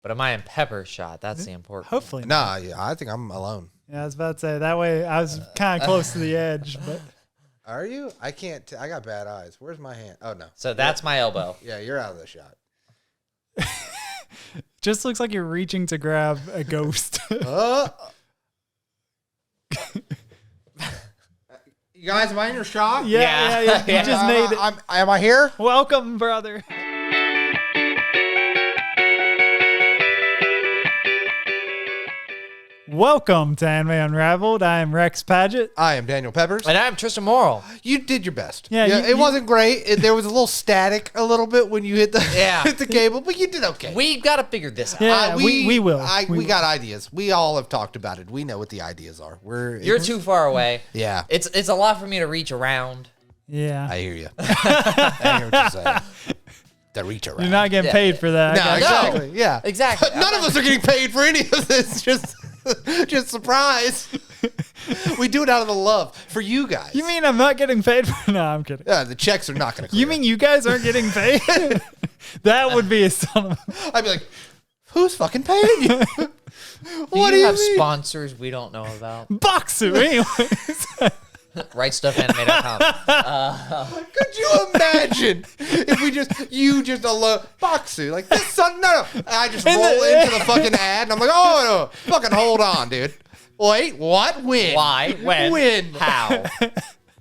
But am I in Pepper's shot? That's the important. Hopefully. Nah, yeah, I think I'm alone. Yeah, I was about to say that way. I was kind of close to the edge, but Are you? I can't. I got bad eyes. Where's my hand? Oh no. So that's my elbow. Yeah, you're out of the shot. just looks like you're reaching to grab a ghost. You guys, am I in your shot? Yeah. You just made it. Am I here? Welcome, brother. Welcome to Anime Unraveled. I am Rex Paget. I am Daniel Peppers. And I'm Tristin Morrill. You did your best. Yeah, it wasn't great. There was a little static a little bit when you hit the hit the cable, but you did okay. We've got to figure this out. Yeah, we will. We got ideas. We all have talked about it. We know what the ideas are. You're too far away. Yeah. It's a lot for me to reach around. Yeah. I hear you. I hear what you're saying. The reach around. You're not getting paid for that. No, exactly. Yeah. Exactly. None of us are getting paid for any of this. Just surprise. We do it out of the love for you guys. You mean I'm not getting paid for? No, I'm kidding. Yeah, the checks are not going to clear. You mean you guys aren't getting paid? That would be a son of I'd be like, who's fucking paying you? Do you have sponsors we don't know about? Boxu, anyways. RightStuffAnime.com. Could you imagine if you just alone Boxu like this son? No. I just roll into the fucking ad and I'm like, oh no, fucking hold on, dude. Wait, what? When? Why? When? When? How?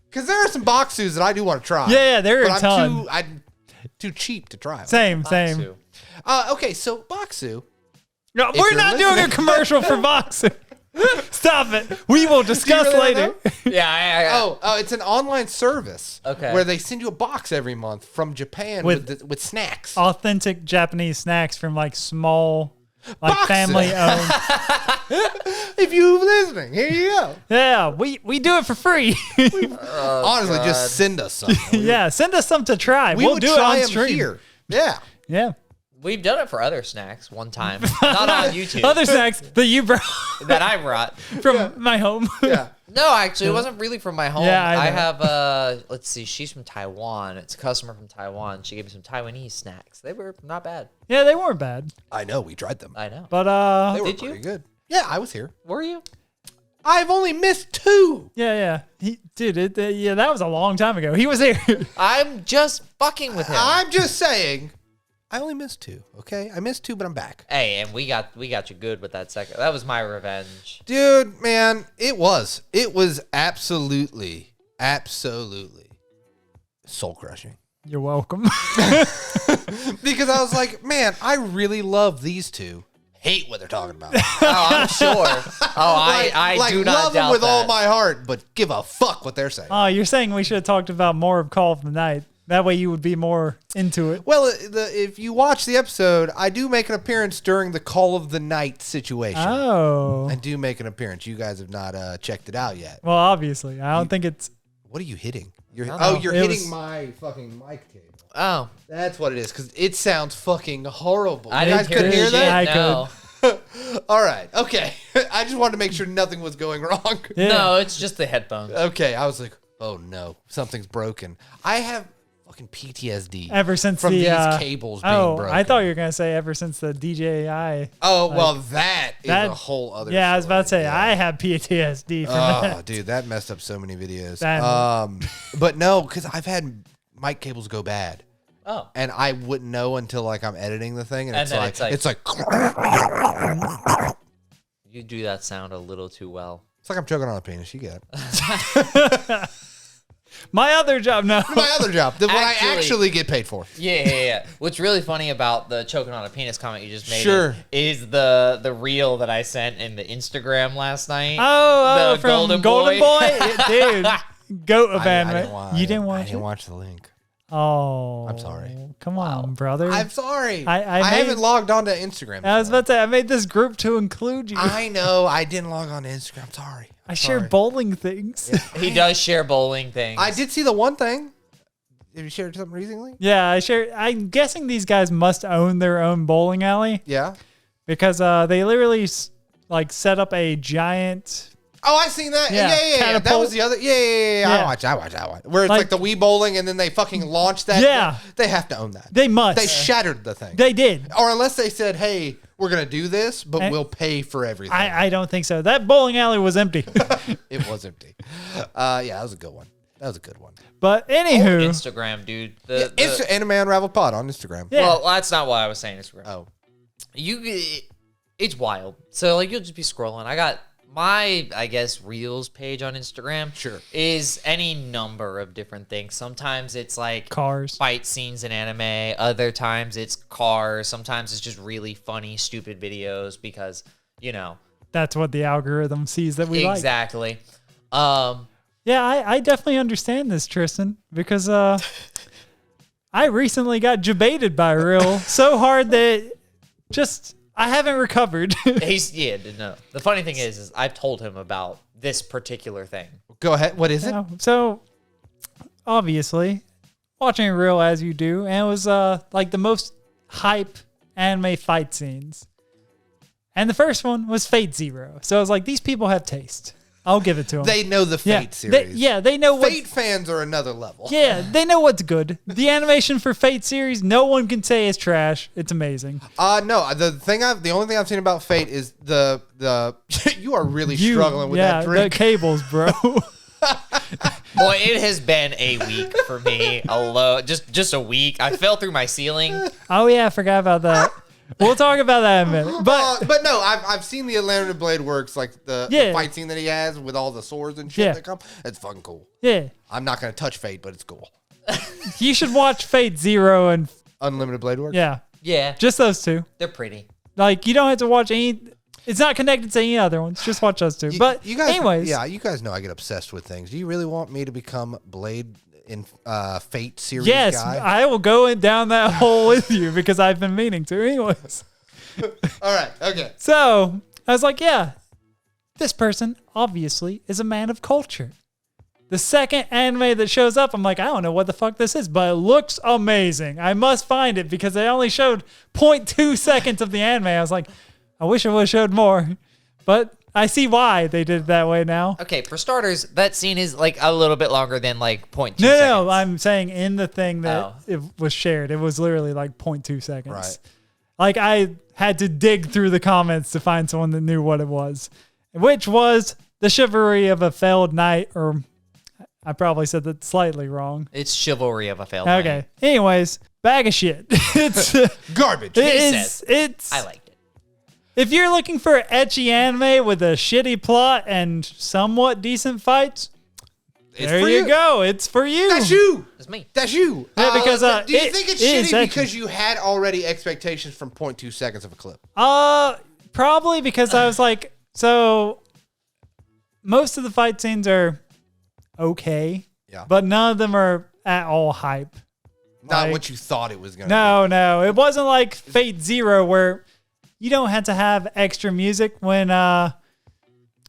Because there are some Boxus that I do want to try. Yeah, there are a ton. I'm too cheap to try. Same. Okay, so Boxu. No, we're not doing a commercial for Boxu. Stop it. We will discuss later. Yeah. Oh, it's an online service. Okay. Where they send you a box every month from Japan with snacks. Authentic Japanese snacks from like small, like Boxu. family owned. If you're listening, here you go. Yeah, we do it for free. Honestly, just send us some. Yeah, send us some to try. We'll do try it on them stream. here. Yeah. Yeah. We've done it for other snacks one time. Not on YouTube. Other snacks that you brought that I brought from my home. Yeah. No, actually, it wasn't really from my home. Yeah, I I know. have, let's see, she's from Taiwan. It's a customer from Taiwan. She gave me some Taiwanese snacks. They were not bad. Yeah, they weren't bad. I know. We tried them. I know. But They were Did you? pretty good. Yeah, I was here. Were you? I've only missed 2. yeah. That was a long time ago. He was here. I'm just fucking with him. I'm just saying, I only missed 2. Okay, I missed 2, but I'm back. Hey, and we got you good with that second. That was my revenge. Dude, man, it was absolutely soul crushing. You're welcome. Because I was like, man, I really love these two. Hate what they're talking about. Oh, I'm sure. Oh, I do not love them doubt with all that. my heart, but give a fuck what they're saying. Oh, you're saying we should have talked about more of Call of the Night. That way you would be more into it. Well, if you watch the episode, I do make an appearance during the Call of the Night situation. Oh. I do make an appearance. You guys have not checked it out yet. Well, obviously. I don't think it's... What are you hitting? You're know. you're It hitting was- my fucking mic cable. Oh, That's what it is, because it sounds fucking horrible. I You guys didn't could hear hear shit, that? I no. All right. Okay. I just wanted to make sure nothing was going wrong. Yeah. No, it's just the headphones. Okay. I was like, oh no, something's broken. I have fucking PTSD Ever since from the... these cables being broken. I thought you were going to say ever since the DJI. Oh, well, that is that- a whole other Yeah, I was about to say, story. I have PTSD from Oh, that. dude, that messed up so many videos. That- But no, because I've had mic cables go bad. Oh. And I wouldn't know until like I'm editing the thing, and, And it's then like it's like- it's You do that sound a little too well. like I'm choking on a penis. You get it. My other job, no. My other job, the one I Actually- actually get paid for. Yeah. What's really funny about the choking on a penis comment you just made Sure. is the reel that I sent in the Instagram last night. Oh, The from Golden Boy. Dude, goat of I anime. didn't watch, You didn't watch I didn't it? watch the link. Oh. I'm sorry. Come on, brother. I'm sorry. I I made- haven't logged on to Instagram. I was before. about to say, I made this group to include you. I know. I didn't log on to Instagram. I'm sorry. I share bowling things. He does share bowling things. I did see the one thing. Have you shared something recently? Yeah, I share. I'm guessing these guys must own their own bowling alley Yeah. because they literally like set up a giant. Oh, I seen that. Yeah, Yeah. That catapult. was the other. Yeah. Yeah. I watched that one. Where it's like the Wii bowling, and then they fucking launched that. Yeah. They have to own that. They must. They shattered the thing. They did. Or unless they said, "Hey, we're going to do this, but And we'll pay for everything. I don't think so. That bowling alley was empty. It was empty. Yeah, that was a good one. That was a good one. But anywho, Instagram, dude. It's Anime Unraveled Pod on Instagram. Yeah. Well, that's not why I was saying Instagram. Oh. It's wild. So like you'll just be scrolling. I got my, I guess, Reels page on Instagram. Sure. Is any number of different things. Sometimes it's like cars. fight scenes in anime. Other times it's cars. Sometimes it's just really funny, stupid videos because, you know. That's what the algorithm sees that we like. Exactly. Yeah, I definitely understand this, Tristan, because I recently got debated by Real so hard that just I haven't recovered. No. The funny thing is I've told him about this particular thing. Go ahead. What is it? So obviously, watching Real as you do, and it was like the most hype anime fight scenes. And the first one was Fate Zero. So I was like, these people have taste. I'll give it to them. They know the Fate series. They know what. Fate fans are another level. Yeah, they know what's good. The animation for Fate series, no one can say is trash. It's amazing. No, the only thing I've seen about Fate is the you are really struggling with that drink. The cables, bro. Boy, it has been a week for me alone. Just a week. I fell through my ceiling. Oh yeah, I forgot about that. We'll talk about that in a minute. But no, I've seen the Unlimited Blade Works, like the fight scene that he has with all the swords and shit that come. It's fucking cool. Yeah. I'm not gonna touch Fate, but it's cool. You should watch Fate Zero and Unlimited Blade Works. Yeah. Just those two. They're pretty. Like you don't have to watch any. It's not connected to any other ones. Just watch those two. But you guys, anyways, you guys know I get obsessed with things. Do you really want me to become Blade in Fate series yes, guy? I will go down that hole with you because I've been meaning to. Anyways. All right. Okay. So I was like, yeah, this person obviously is a man of culture. The second anime that shows up, I'm like, I don't know what the fuck this is, but it looks amazing. I must find it because they only showed 0.2 seconds of the anime. I was like, I wish it would have showed more, but I see why they did it that way now. Okay, for starters, that scene is like a little bit longer than like 0.2 seconds. No, I'm saying in the thing that it was shared, it was literally like 0.2 seconds. Right. Like I had to dig through the comments to find someone that knew what it was, which was the chivalry of a failed knight, or I probably said that slightly wrong. It's chivalry of a failed Okay. knight. Anyways, bag of shit. It's Garbage. it's I liked it. If you're looking for ecchi anime with a shitty plot and somewhat decent fights, there you go. It's for you. That's you. It's me. That's you. Yeah, because do you think it's is shitty ecchi. because you had already expectations from 0.2 seconds of a clip? Probably because I was like, so most of the fight scenes are okay, but none of them are at all hype. Not Like, what you thought it was going to No, it wasn't like Fate Zero where you don't have to have extra music when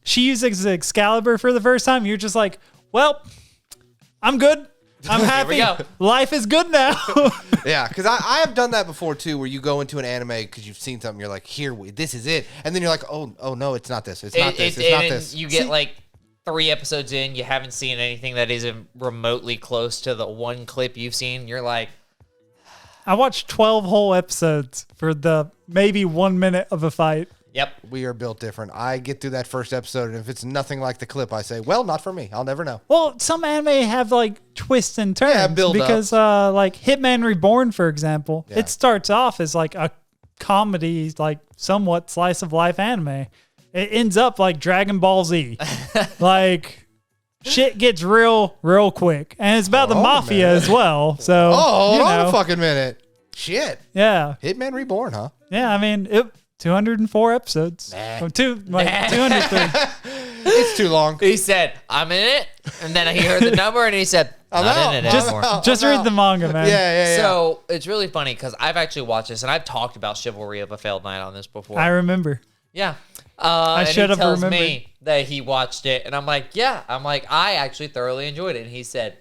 she uses Excalibur for the first time. You're just like, well, I'm good. I'm happy. Here we go. Life is good now. Yeah, because I have done that before too, where you go into an anime because you've seen something, you're like, this is it, and then you're like, oh no, it's not this. It's not this. You get like 3 episodes in, you haven't seen anything that isn't remotely close to the one clip you've seen. You're like, I watched 12 whole episodes for the maybe 1 minute of a fight. yep. We are built different. I get through that first episode, and if it's nothing like the clip, I say, well, not for me. I'll never know. Well, some anime have like twists and turns. Yeah, build because like Hitman Reborn, for example, it starts off as like a comedy, like somewhat slice of life anime. It ends up like Dragon Ball Z. Like shit gets real quick, and it's about the mafia as well. So hold on a fucking minute. Shit. Yeah. Hitman Reborn, huh? Yeah, I mean, 204 episodes. Nah. 203. It's too long. He said, I'm in it. And then he heard the number and he said, I'm not in it anymore. Just read the manga, man. Yeah. So it's really funny because I've actually watched this and I've talked about Chivalry of a Failed Knight on this before. I remember. Yeah. I should have tells remembered. me that he watched it, and I'm like, yeah. I'm like, I actually thoroughly enjoyed it. And he said,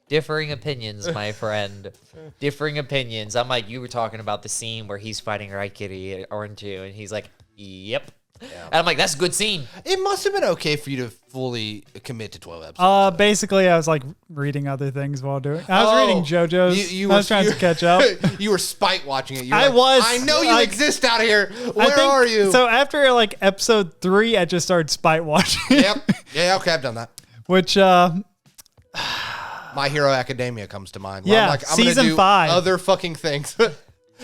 differing opinions, my friend. Differing opinions. I'm like, you were talking about the scene where he's fighting Raikiri, aren't you? And he's like, yep. And I'm like, that's a good scene. It must have been okay for you to fully commit to 12 episodes. Basically, I was like reading other things while doing. I was reading JoJos. I was trying to catch up. You were spite watching it. I was. I know you exist out here. Where are you? So after like episode 3, I just started spite watching. Yep. Yeah. Okay, I've done that. Which My Hero Academia comes to mind. Yeah, I'm season gonna do 5. Other fucking things.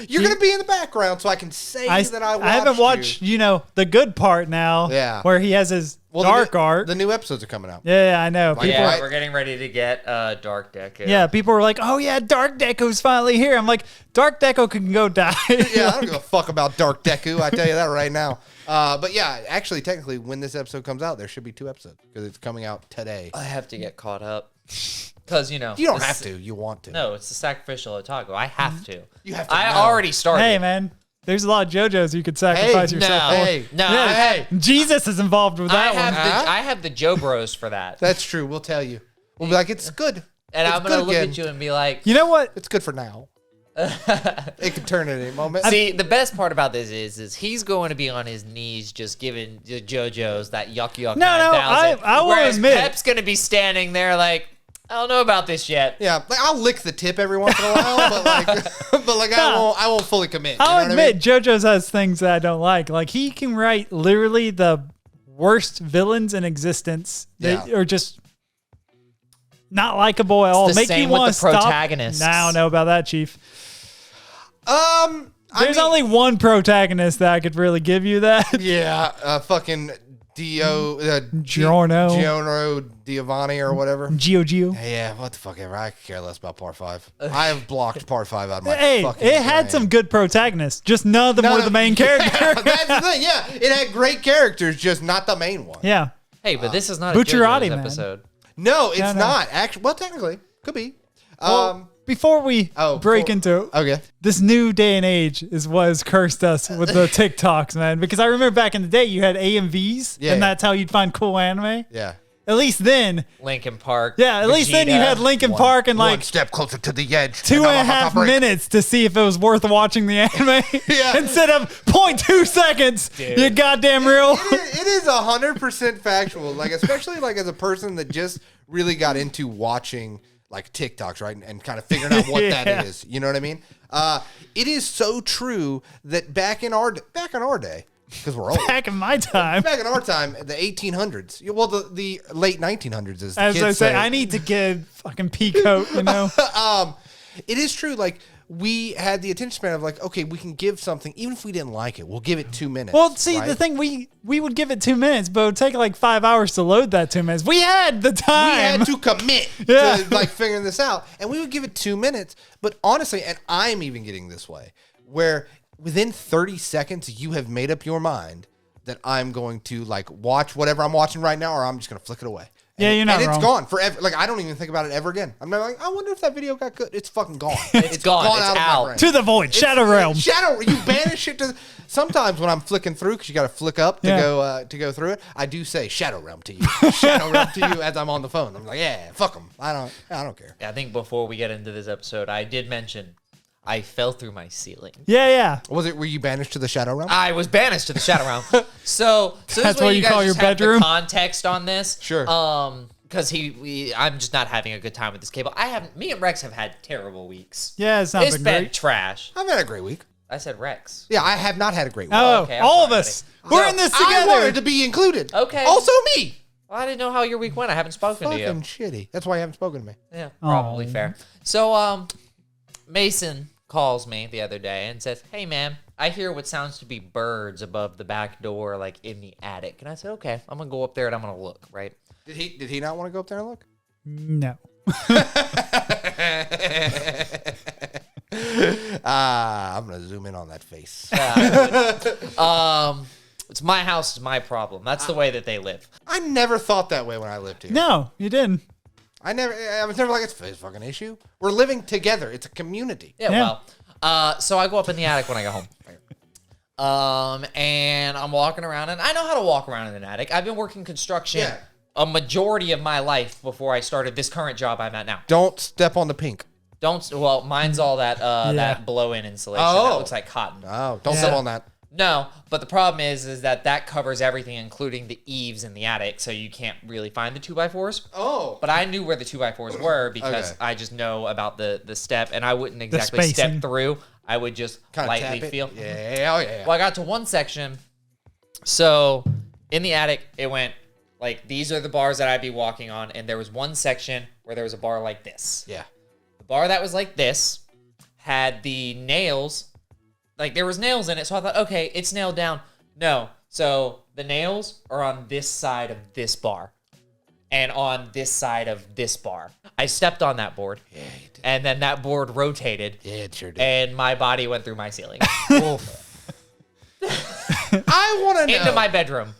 You're gonna be in the background, so I can say that I watched. I haven't watched, the good part now. Yeah. Where he has his dark art. The new episodes are coming out. Yeah, I know. Like, People, Yeah, we're getting ready to get Dark Deco. yeah, people were like, "Oh yeah, Dark Deco's finally here." I'm like, "Dark Deco can go die." Yeah, I don't give a fuck about Dark Deku. I tell you that right now. But yeah, actually, technically, when this episode comes out, there should be 2 episodes because it's coming out today. I have to get caught up. Because, You don't have to. You want to. No, it's the sacrificial otaku. I have to. You have to. I know. already started. Hey man, there's a lot of JoJos you could sacrifice yourself no. for. Hey, No, Yeah, hey. Jesus is involved with that one. I have the Joe Bros for that. That's true. We'll tell you. We'll be like, it's good. And It's I'm going to good look again. at you and be like, You know what? It's good for now. It could turn at any moment. see, the best part about this is he's going to be on his knees just giving the JoJo's that yuck yuck No, 9000. I will whereas admit- Pep's going to be standing there like, I don't know about this yet. Yeah, like I'll lick the tip every once in a while, but like I won't fully commit. I'll you know what I admit JoJo's has things that I don't like. Like he can write literally the worst villains in existence. They Yeah. are just not likable at all. the Make same you with want the to stop. protagonists. Nah, I don't know about that, Chief. I There's mean, only one protagonist that I could really give you that. yeah, fucking Giorno. Giovanni or whatever. Gio. Yeah, what the fuck ever. I could care less about part 5. I have blocked part 5 out of my Hey, fucking it had brain. some good protagonists. Just none of them were the main character. That's the thing. Yeah, it had great characters, just not the main one. Yeah. Hey, but this is not a Bucciarati, JoJo's man. episode. No, it's No. not. Actually, well, technically, could be. Well, before we break into Okay. this new day and age is what has cursed us with the TikToks, man. Because I remember back in the day you had AMVs, Yeah. and that's how you'd find cool anime. Yeah. At least then, Linkin Park. yeah, at least then you Vegeta. had Linkin Park and One like step closer to the edge. 2.5 minutes to see if it was worth watching the anime. Yeah. Instead of 0.2 seconds. You goddamn real. It is 100% factual. Like, especially like as a person that just really got into watching like TikToks, right, and kind of figuring out what Yeah. that is. You know what I mean? It is so true that back in our day, because we're old. Back in my time. Back in our time, the 1800s. Well, the late 1900s, as the As kids I say, say. I need to get a fucking pea coat, you know? It is true. Like, we had the attention span of like, okay, we can give something, even if we didn't like it, we'll give it 2 minutes. Well, see, right? the thing, we would give it 2 minutes, but it would take like 5 hours to load that 2 minutes. We had the we time. had to commit Yeah. to like figuring this out, and we would give it 2 minutes. But honestly, and I'm even getting this way, where within 30 seconds you have made up your mind that I'm going to like watch whatever I'm watching right now, or I'm just gonna flick it away. Yeah, you're not And it's wrong. gone forever. Like, I don't even think about it ever again. I'm not like, I wonder if that video got good. It's fucking gone. It's gone. It's of my out. brain. To the void, Shadow Realm. Shadow. You banish it to. Sometimes when I'm flicking through, because you got to flick up to go through it, I do say Shadow Realm to you. Shadow Realm to you as I'm on the phone. I'm like, yeah, fuck them. I don't care. I think before we get into this episode, I did mention I fell through my ceiling. Yeah. Were you banished to the Shadow Realm? I was banished to the Shadow Realm. So That's this way what you guys call your just have bedroom? The context on this. Sure. Because I'm just not having a good time with this cable. Me and Rex have had terrible weeks. Yeah, it's not It's been been great. trash. I've had a great week. I said Rex. Yeah, I have not had a great week. Oh, okay, I'm all of sorry, us. buddy. We're So, in this I together. wanted to be included. Okay. Also me. Well, I didn't know how your week went. I haven't spoken to you. Fucking shitty. That's why you haven't spoken to me. Yeah, probably Aw. fair. So, Mason calls me the other day and says, "Hey, man, I hear what sounds to be birds above the back door, like in the attic." And I said, "Okay, I'm gonna go up there and I'm gonna look." Right? Did he not want to go up there and look? No. I'm gonna zoom in on that face. It's my house, it's my problem. That's the way that they live. I never thought that way when I lived here. No, you didn't. I was never like, it's a fucking issue. We're living together. It's a community. Yeah. Well, so I go up in the attic when I go home. And I'm walking around, and I know how to walk around in an attic. I've been working construction a majority of my life before I started this current job I'm at now. Don't step on the pink. Mine's all that that blow-in insulation. Oh. That looks like cotton. Oh, don't step on that. No, but the problem is that covers everything, including the eaves in the attic, so you can't really find the 2x4s. Oh. But I knew where the 2x4s were because Okay. I just know about the step, and I wouldn't exactly step spacing. through. I would just Kinda lightly tap it. feel. Yeah, oh yeah. Well, I got to one section. So in the attic, it went like these are the bars that I'd be walking on, and there was one section where there was a bar like this. Yeah. The bar that was like this had the nails, like there was nails in it. So I thought, okay, it's nailed down. No. So the nails are on this side of this bar and on this side of this bar. I stepped on that board. Yeah, you did. And then that board rotated. Yeah, it sure did. And my body went through my ceiling I want to know. into my bedroom.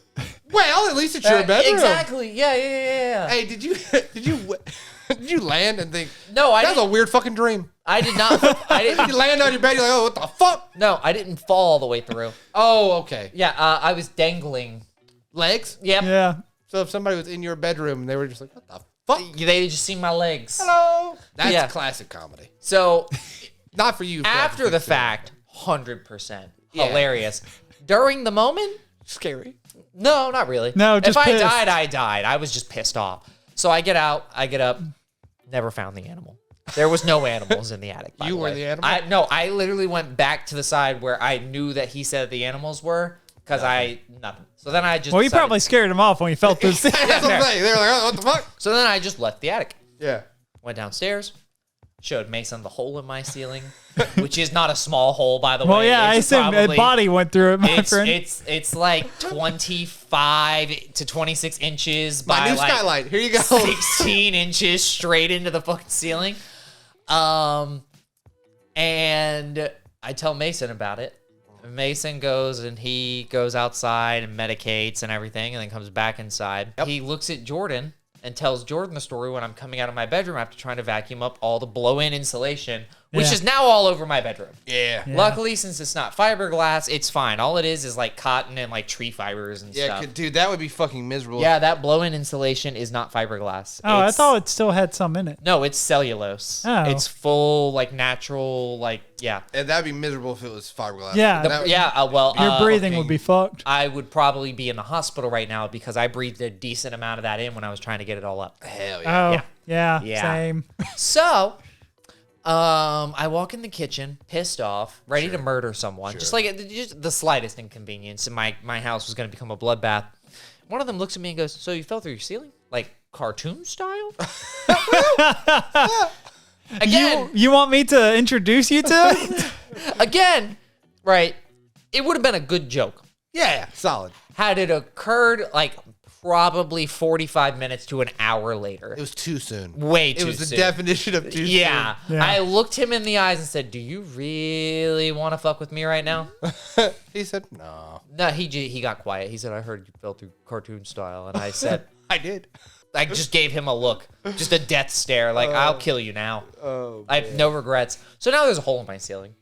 Well, at least it's your bedroom. Exactly. Yeah. Hey, did you land and think? No, I That was didn't. a weird fucking dream. I did not. I You didn't. land on your bed. You're like, oh, what the fuck? No, I didn't fall all the way through. Oh, okay. Yeah, I was dangling. Legs. Yep. Yeah. So if somebody was in your bedroom and they were just like, what the fuck? They just seen my legs. Hello. That's Yeah. classic comedy. So Not for you. after the fact, 100% Yeah. hilarious. During the moment, Scary. no, not really. No, just if I pissed. died, I died. I was just pissed off. So I get out, I get up, never found the animal. There was no animals in the attic. By You the were way. the animal? I literally went back to the side where I knew that he said the animals were because nothing. So then I just Well, you decided- probably scared him off when you felt this. That's what I'm saying. They were like, oh, what the fuck? So then I just left the attic. Yeah. Went downstairs, showed Mason the hole in my ceiling, which is not a small hole, by the Well, way. yeah, I It's assume a probably- body went through it, my It's friend. it's like 25 to 26 inches My by new like skylight. Here you go. 16 inches straight into the fucking ceiling. And I tell Mason about it. Mason goes and he goes outside and medicates and everything and then comes back inside. Yep. He looks at Jordan and tells Jordan the story when I'm coming out of my bedroom after trying to vacuum up all the blow-in insulation, which Yeah. is now all over my bedroom. Yeah. Yeah. Luckily, since it's not fiberglass, it's fine. All it is like cotton and like tree fibers and Yeah, stuff. dude, that would be fucking miserable. Yeah, that blow-in insulation is not fiberglass. Oh, I It's- thought it still had some in it. No, it's cellulose. Oh. It's full, like natural, like yeah. And that'd be miserable if it was fiberglass. Yeah. The- That would- yeah. Well, Your breathing fucking- would be fucked. I would probably be in the hospital right now because I breathed a decent amount of that in when I was trying to get it all up. Hell yeah. Oh, Yeah. yeah, Yeah. same. So, I walk in the kitchen, pissed off, ready to murder someone, just the slightest inconvenience, and my house was going to become a bloodbath. One of them looks at me and goes, "So you fell through your ceiling, like cartoon style?" Again, You want me to introduce you to it? again, right? It would have been a good joke Yeah, solid. had it occurred like probably 45 minutes to an hour later. It was too soon. Way too It was the soon. definition of too Yeah. Yeah. I looked him in the eyes and said, "Do you really want to fuck with me right now?" soon. He said, no. No, he got quiet. He said, "I heard you fell through cartoon style," and I said, I did. I just gave him a look, just a death stare, like I'll kill you now. Oh, I have no regrets. So now there's a hole in my ceiling.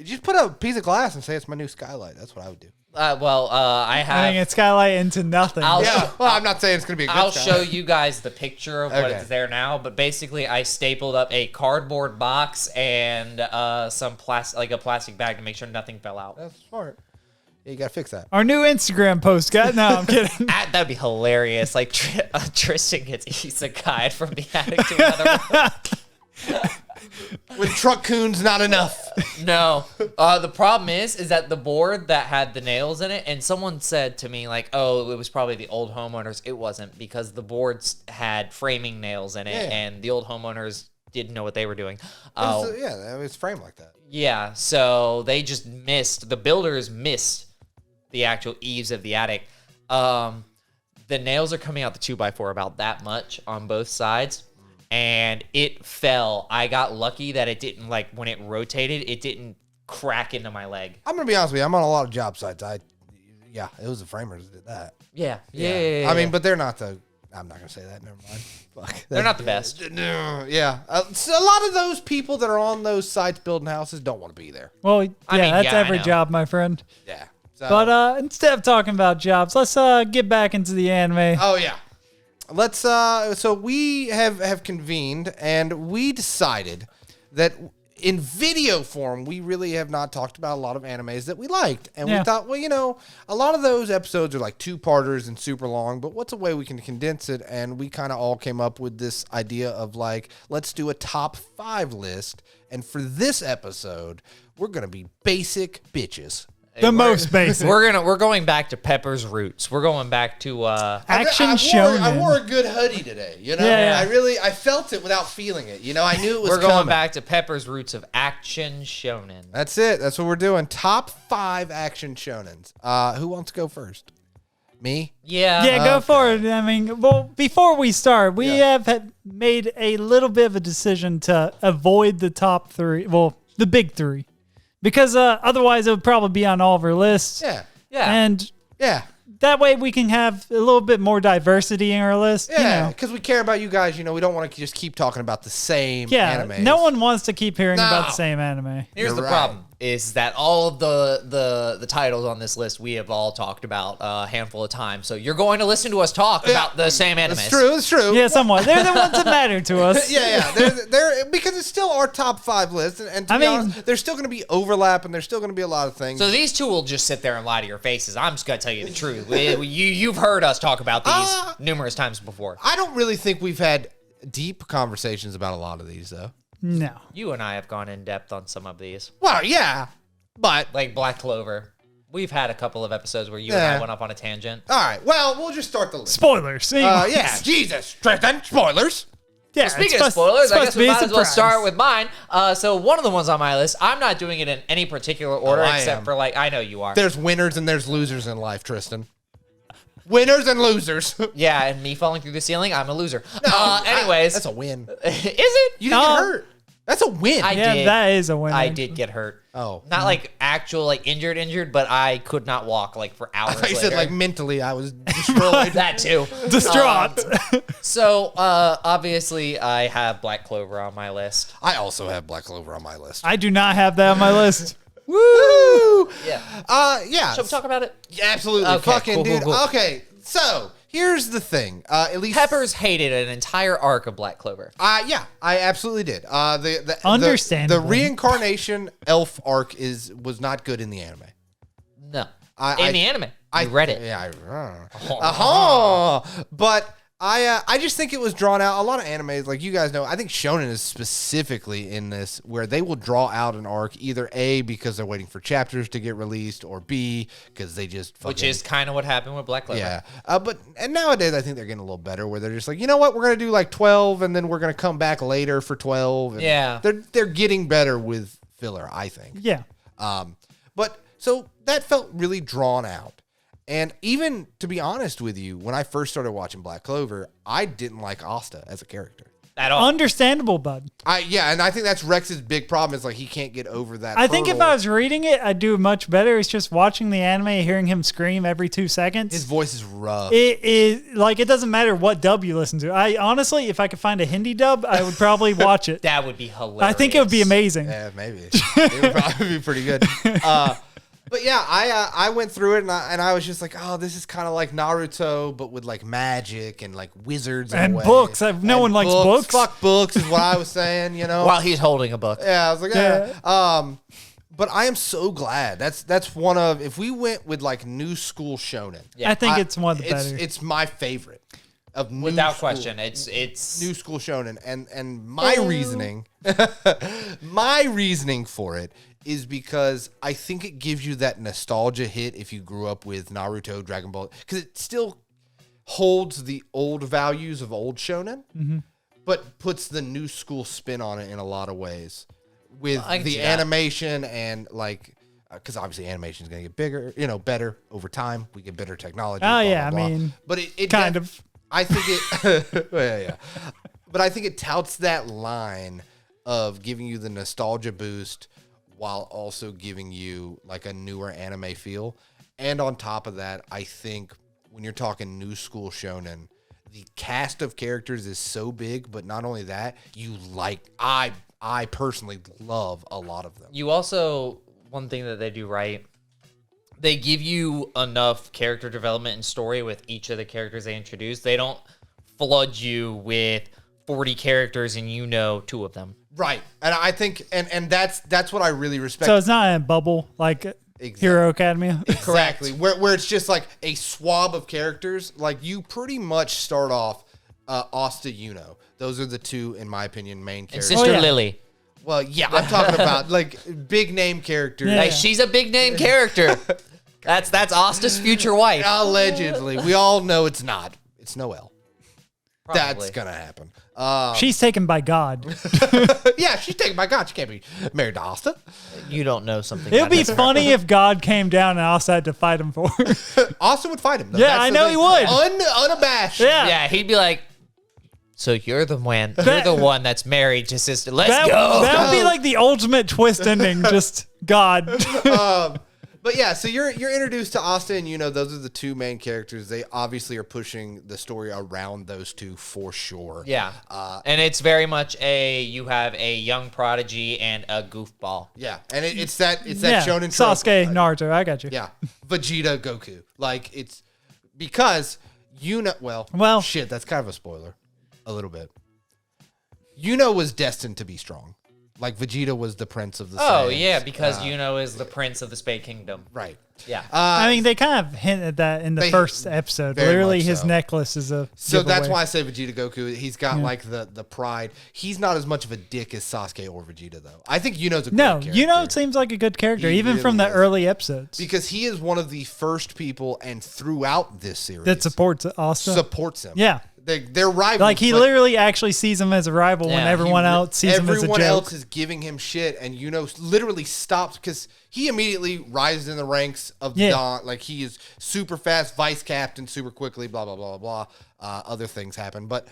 just put a piece of glass and say it's my new skylight. That's what I would do. I I have. think it's skylight into nothing. I'll- Yeah. Well, I'm not saying it's going to be a good I'll skylight. show you guys the picture of what Okay. is there now, but basically I stapled up a cardboard box and some plastic, like a plastic bag, to make sure nothing fell out. That's smart. Yeah, you got to fix that. Our new Instagram post, guys. No, I'm kidding. That'd be hilarious. Like Tristan gets isekai from the attic to another room. With truck coons, not enough. No. The problem is that the board that had the nails in it, and someone said to me, like, oh, it was probably the old homeowners. It wasn't, because the boards had framing nails in it, Yeah. and the old homeowners didn't know what they were doing. Yeah, it's framed like that. Yeah, so they just missed, the builders missed the actual eaves of the attic. The nails are coming out the 2x4 about that much on both sides, and it fell. I got lucky that it didn't, like, when it rotated, it didn't crack into my leg. I'm going to be honest with you. I'm on a lot of job sites. Yeah, it was the framers that did that. Yeah. I mean, but they're not the... I'm not going to say that. Never mind. Fuck. They're not the best. No, yeah. So a lot of those people that are on those sites building houses don't want to be there. Well, yeah, I mean, that's yeah, I every know. job, my friend. Yeah. So, But instead of talking about jobs, let's get back into the anime. oh yeah. Let's so we have convened and we decided that in video form, we really have not talked about a lot of animes that we liked. And Yeah. we thought, well, you know, a lot of those episodes are like 2-parters and super long, but what's a way we can condense it? And we kind of all came up with this idea of like, let's do a top 5 list. And for this episode, we're going to be basic bitches. The most basic. We're going back to Pepper's roots. We're going back to Action I shonen. wore a good hoodie today. You know, Yeah. I felt it without feeling it. You know, I knew it was we're going coming. back to Pepper's roots of action shonen. That's it. That's what we're doing. Top 5 action shonens. Who wants to go first? Me? Yeah. Yeah, go for it. I mean, well, before we start, we have made a little bit of a decision to avoid the top 3. Well, the big 3. Because otherwise it would probably be on all of our lists. Yeah. Yeah. And Yeah. that way we can have a little bit more diversity in our list. Yeah, You know. because we care about you guys. You know, we don't want to just keep talking about the same Yeah, animes. no one wants to keep hearing about No. the same anime. Here's You're the right. problem: is that all of the titles on this list we have all talked about a handful of times. So you're going to listen to us talk about the same animes. It's true. It's true. Yeah, somewhat. They're the ones that matter to us. Yeah. They're because it's still our top 5 list, and to I be mean- honest, there's still going to be overlap, and there's still going to be a lot of things. So these two will just sit there and lie to your faces. I'm just gonna tell you the truth. You've heard us talk about these numerous times before. I don't really think we've had deep conversations about a lot of these, though. No. You and I have gone in depth on some of these, Well, yeah, but like Black Clover. We've had a couple of episodes where you and Yeah. I went off on a tangent. all right. Well, we'll just start the list. Spoilers. Yeah, Jesus, Tristan, spoilers. Yeah, Speaking it's of spoilers, I supposed guess to we be a might as well surprise. start with mine. So one of the ones on my list, I'm not doing it in any particular order, I except am. for like I know you are. There's winners and there's losers in life, Tristan. Winners and losers. Yeah, and me falling through the ceiling, I'm a loser. No, Anyways, that's a win. is it? You didn't get hurt. That's a win. Yeah, did. that is a win. I did get hurt. Oh. Not like actual like injured, but I could not walk like for hours. I said later. like mentally, I was destroyed. that too. Distraught. So obviously I have Black Clover on my list. I also have Black Clover on my list. I do not have that on my list. Woo! Yeah. Yeah. Shall we talk about it? Yeah, absolutely. Okay, Fucking cool, cool, dude. cool. Okay, so here's the thing. At least Peppers hated an entire arc of Black Clover. Yeah, I absolutely did. The Understandable. The reincarnation elf arc was not good in the anime. No. I- in the anime. I read it. Yeah, but I just think it was drawn out. A lot of animes, like you guys know, I think Shonen is specifically in this where they will draw out an arc either A because they're waiting for chapters to get released, or B because they just fucking, Which is kind of what happened with Black Clover. yeah. And nowadays I think they're getting a little better where they're just like, you know what, we're gonna do like 12 and then we're gonna come back later for 12. And Yeah. they're getting better with filler, I think. Yeah. But so that felt really drawn out. And even to be honest with you, when I first started watching Black Clover, I didn't like Asta as a character. At all. Understandable, bud. And I think that's Rex's big problem is like he can't get over that. I think if hurdle. I was reading it, I'd do much better. It's just watching the anime, hearing him scream every 2 seconds. His voice is rough. It is like it doesn't matter what dub you listen to. I honestly, if I could find a Hindi dub, I would probably watch it. That would be hilarious. I think it would be amazing. Yeah, maybe. It would probably be pretty good. But yeah, I went through it and I was just like, oh, this is kind of like Naruto, but with like magic and like wizards And in a way. books. No one likes books. Fuck books is what I was saying, you know. While he's holding a book. Yeah, I was like, yeah. But I am so glad. That's one of, if we went with like new school shonen. Yeah. I think it's one of the it's, better. It's my favorite of new Without school- question. It's new school shonen, and my reasoning, my reasoning for it is because I think it gives you that nostalgia hit if you grew up with Naruto, Dragon Ball, because it still holds the old values of old shonen, but puts the new school spin on it in a lot of ways with I can see the that. animation and like. Because obviously animation is going to get bigger, better over time. We get better technology. Oh, blah, yeah, blah, I blah. mean, but it kind of. I think it, well, yeah. But I think it touts that line of giving you the nostalgia boost while also giving you like a newer anime feel. And on top of that, I think when you're talking new school shonen, the cast of characters is so big, but not only that, I personally love a lot of them. You also, one thing that they do right, they give you enough character development and story with each of the characters they introduce. They don't flood you with 40 characters and 2 of them. Right. And I think, and that's what I really respect. So it's not a bubble like Hero Academia. Exactly. Where it's just like a swab of characters. Like you pretty much start off Asta Yuno. Those are the two, in my opinion, main And characters. Sister Lily. Well, yeah, I'm talking about like big name characters. Yeah. Like, she's a big name character. That's Asta's future wife. Allegedly. We all know it's not. It's Noelle. Probably. That's going to happen. She's taken by God. Yeah, she's taken by God. She can't be married to Asta. You don't know something. It'd be funny if God came down and Asta had to fight him for her. Asta would fight him. Though. Yeah, That's I the know thing. he would. Unabashed. Yeah. Yeah, he'd be like, so you're the one that's married to sister. Let's That, go. that would be like the ultimate twist ending. Just God. But yeah, so you're introduced to Asta and Yuno. Those are the two main characters. They obviously are pushing the story around those two for sure. Yeah. And it's very much you have a young prodigy and a goofball. Yeah, and it's that Yeah. shonen trope. Sasuke, Naruto. I got you. Yeah, Vegeta, Goku. Like it's because Yuno. Well, shit. That's kind of a spoiler, a little bit. Yuno was destined to be strong. Like Vegeta was the prince of the. Oh, Saiyans. yeah, because Yuno is the prince of the Spade Kingdom. Right. Yeah. I mean, they kind of hinted at that in the first episode. very Literally, much his so. necklace is a. So that's giveaway. why I say Vegeta Goku. He's got like the pride. He's not as much of a dick as Sasuke or Vegeta though. I think Yuno's a great No, character. Yuno seems like a good character, He even from really the is. early episodes. because he is one of the first people and throughout this series That supports Asta. supports him. Yeah. They're rivals. Like he but literally actually sees him as a rival when Yeah, everyone else sees him as a everyone joke. else is giving him shit, and Yuno literally stops because he immediately rises in the ranks of the Dawn. Like he is super fast, vice captain, super quickly. Blah blah blah blah. Other things happen, but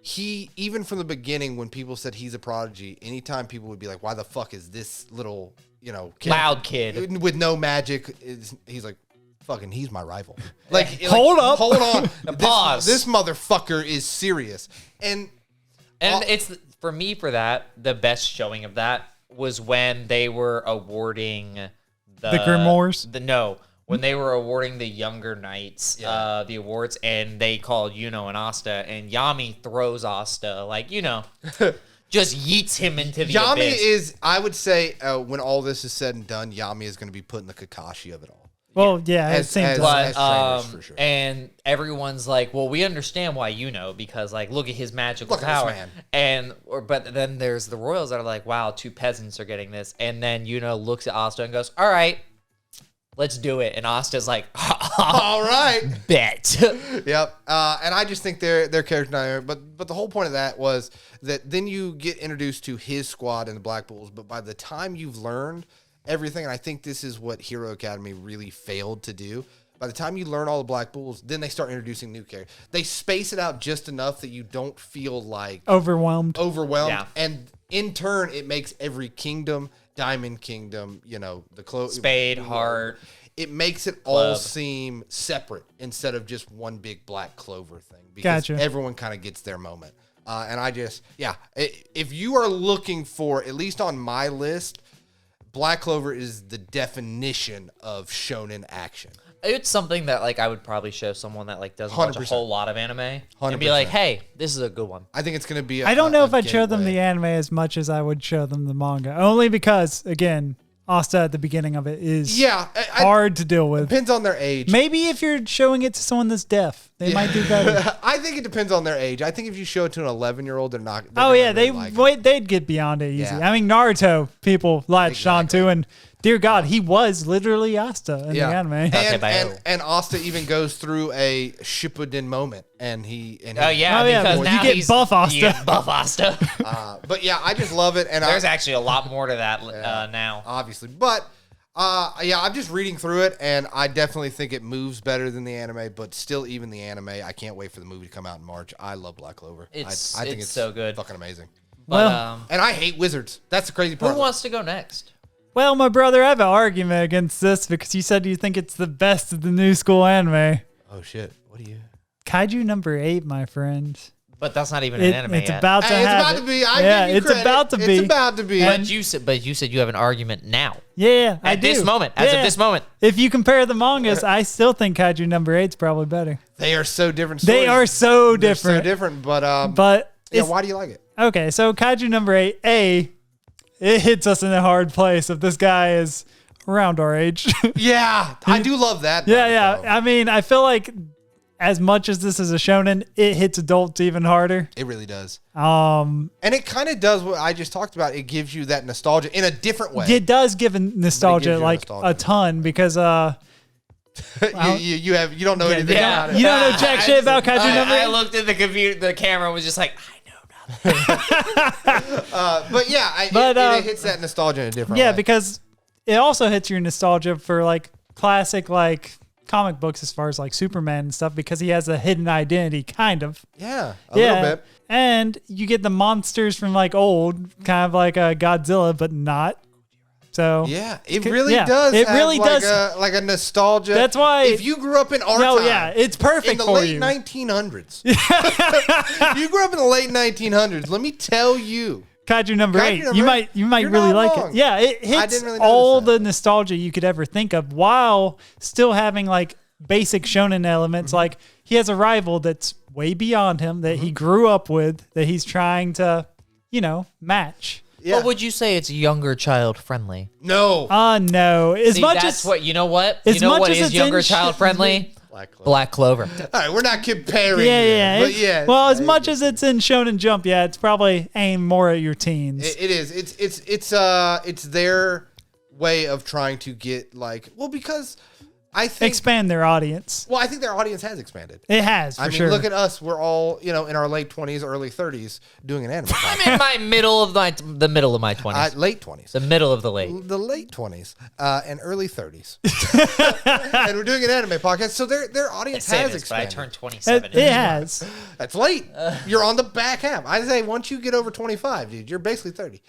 he even from the beginning when people said he's a prodigy, anytime people would be like, "Why the fuck is this little kid Loud kid. with no magic?" He's like, "Fucking, he's my rival." Like, Hold up. hold on, Pause. This motherfucker is serious, and It's, for me, for that, the best showing of that was when they were awarding the Grimoires? When they were awarding the younger knights the awards, and they called Yuno and Asta, and Yami throws Asta, like, just yeets him into the Yami abyss. is, I would say, when all this is said and done, Yami is going to be put in the Kakashi of it all. Well, yeah, it seems like. as trainers, for sure. And everyone's like, well, we understand why because, like, look at his magical Look at this power. man. But then there's the royals that are like, wow, two peasants are getting this. And then looks at Asta and goes, all right, let's do it. And Asta's like, All right. bet. Yep. And I just think their character dynamic, but the whole point of that was that then you get introduced to his squad and the Black Bulls, but by the time you've learned everything, and I think this is what Hero Academy really failed to do. By the time you learn all the Black Bulls, then they start introducing new characters. They space it out just enough that you don't feel like overwhelmed. Yeah. And in turn, it makes every kingdom, Diamond Kingdom, the Spade, Heart. It makes it all seem separate instead of just one big black Clover thing. Because Gotcha. everyone kind of gets their moment. And I just, if you are looking for, at least on my list, Black Clover is the definition of shonen action. It's something that, like, I would probably show someone that, like, doesn't watch a 100%. whole lot of anime and 100%. be like, hey, this is a good one. I think it's going to be I don't know if I'd show them the anime as much as I would show them the manga. Only because, again, Asta at the beginning of it is hard to deal with. Depends on their age. Maybe if you're showing it to someone that's deaf, they might do better. I think it depends on their age. I think if you show it to an 11-year-old, they're not. They'd get beyond it easy. Yeah. I mean, Naruto, people latched on to, and dear God, he was literally Asta in the anime. And Asta even goes through a Shippuden moment, and Because well, now you get buff Asta. You get buff Asta. but yeah, I just love it. And There's actually a lot more to that now. obviously, but I'm just reading through it, and I definitely think it moves better than the anime. But still, even the anime, I can't wait for the movie to come out in March. I love Black Clover. I think it's so good. fucking amazing. But, And I hate wizards. That's the crazy part. who wants to go next? Well, my brother, I have an argument against this because you said you think it's the best of the new school anime. Oh shit! What do you? Kaiju number 8, my friend. But that's not even an anime It's yet. about to Hey, it's happen. about to be. I give you it's credit. about to be. It's about to be. But you said you have an argument now. Yeah, I At do. this moment. As of this moment. If you compare the mangas, I still think Kaiju number 8's probably better. They are so different. They stories. are so They're different. so different. But But yeah, it's- why do you like it? Okay, so Kaiju number 8, it hits us in a hard place if this guy is around our age. Yeah, I do love that. Yeah. though. I mean, I feel like as much as this is a shonen, it hits adults even harder. It really does. Um, And it kind of does what I just talked about. It gives you that nostalgia in a different way. it does give a nostalgia you like nostalgia. a ton because you don't know anything yeah. about it. you don't know jack shit about Kaiju number 8. I looked at the computer, the camera was just like, I know nothing. But yeah, it hits that nostalgia in a different way. Yeah, because it also hits your nostalgia for like classic like comic books as far as like Superman and stuff because he has a hidden identity kind of. Yeah, a little bit. And you get the monsters from like old, kind of like a Godzilla, but not. So Yeah, it really does. Like a nostalgia. That's why if you grew up in our time, it's perfect in the for late you. 1900s. You grew up in the late 1900s. Let me tell you, Kaiju number 8. number You eight, might you're really not like wrong. it. Yeah, it I hits didn't really notice all that. the nostalgia you could ever think of while still having like basic shonen elements. Mm-hmm. Like he has a rival that's way beyond him that he grew up with that he's trying to, match. yeah. But would you say it's younger child friendly? No, No. As See, much that's as what, you know what? as You know much what as is it's younger in child friendly? Black Clover. Black Clover. All right, we're not comparing. yeah. here, but yeah. Well, as much as it's in ShonenJump, yeah, it's probably aimed more at your teens. It is. It's their way of trying to get because I think Expand their audience. I think their audience has expanded. It has, for I mean, sure. look at us. We're all, in our late 20s, early 30s doing an anime. I'm in my middle of my 20s. Late 20s. The middle of the late. The late 20s and early 30s. And we're doing an anime podcast. So their audience Say has this, but I expanded. turned 27. It has. That's late. You're on the back half. I say once you get over 25, dude, you're basically 30.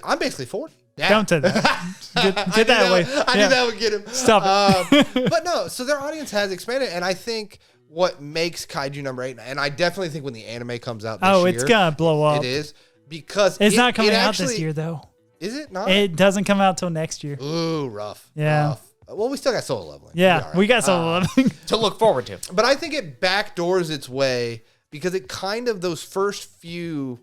I'm basically 40. Yeah. Don't say that. Get that way. I knew that would get him. Stop it. But no, so their audience has expanded, and I think what makes Kaiju number 8, and I definitely think when the anime comes out this year, It's going to blow up. it is, because It's not coming it out actually, this year, though. Is it not? It doesn't come out till next year. Ooh, rough. Yeah. Rough. Well, we still got Solo Leveling. Yeah, we got some. To look forward to. But I think it backdoors its way because it kind of, those first few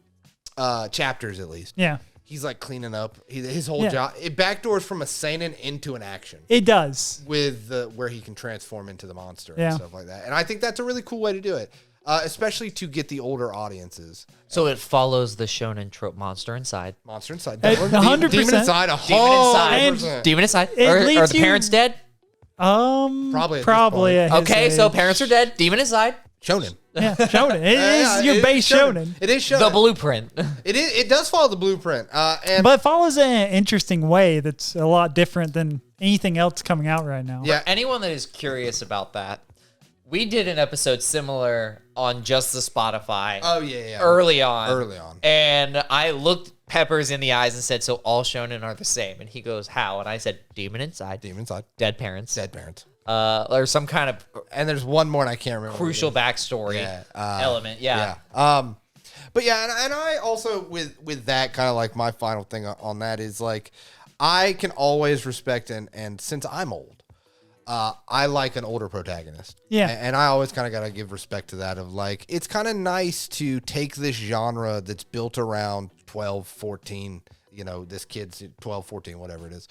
chapters at least, Yeah, he's like cleaning up his whole Yeah. job. It backdoors from a seinen into an action it does. with where he can transform into the monster Yeah. and stuff like that. And I think that's a really cool way to do it, especially to get the older audiences. So it follows the shonen trope monster inside. Monster inside. 100%. Demon inside. Demon inside. 100%. Demon inside. It Are leads the you- parents dead? Probably at this Probably. point. at his Okay, so age. parents are dead. Demon inside. Shonen. Yeah, shonen. It is your it base shonen. It is shonen. The blueprint. It does follow the blueprint. And But it follows it in an interesting way that's a lot different than anything else coming out right now. yeah, Anyone that is curious about that, we did an episode similar on just the Spotify oh yeah. early on. Early on. And I looked Peppers in the eyes and said, so all shonen are the same. And he goes, how? And I said, demon inside. Demon inside. Dead parents. Dead parents. Or some kind of And there's one more, and I can't remember. crucial backstory element. Yeah. But yeah, and I also with that kind of like my final thing on that is like I can always respect and since I'm old, I like an older protagonist. Yeah. And I always kind of got to give respect to that of like it's kind of nice to take this genre that's built around 12, 14, this kid's 12, 14, whatever it is,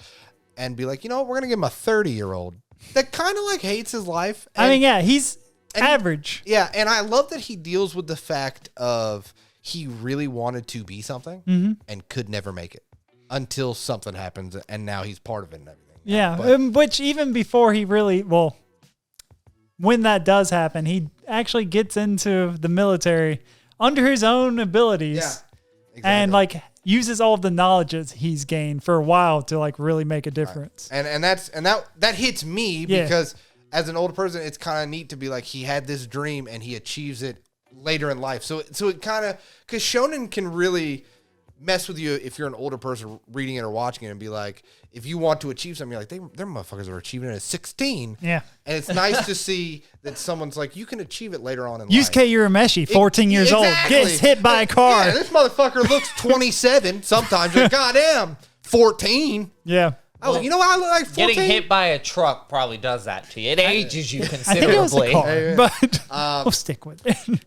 and be like, we're going to give him a 30-year-old that kind of like hates his life. I mean, yeah, he's and- average. Yeah, and I love that he deals with the fact of he really wanted to be something and could never make it until something happens, and now he's part of it and everything. Yeah, But- which even before he really, when that does happen, he actually gets into the military under his own abilities. yeah, exactly. And like uses all of the knowledge that he's gained for a while to like really make a difference. and that hits me Yeah. because as an older person, it's kind of neat to be like he had this dream and he achieves it later in life. So it kind of because shonen can really mess with you if you're an older person reading it or watching it and be like, if you want to achieve something, you're like, their motherfuckers are achieving it at 16. Yeah. And it's nice to see that someone's like, you can achieve it later on in life. Yusuke Urameshi, 14 years old, gets hit by a car. Yeah, this motherfucker looks 27 sometimes. Like, goddamn, 14. Yeah. Oh, you know what I look like 14? Getting hit by a truck probably does that to you. It ages you I think it was a considerably. car, but we'll stick with it.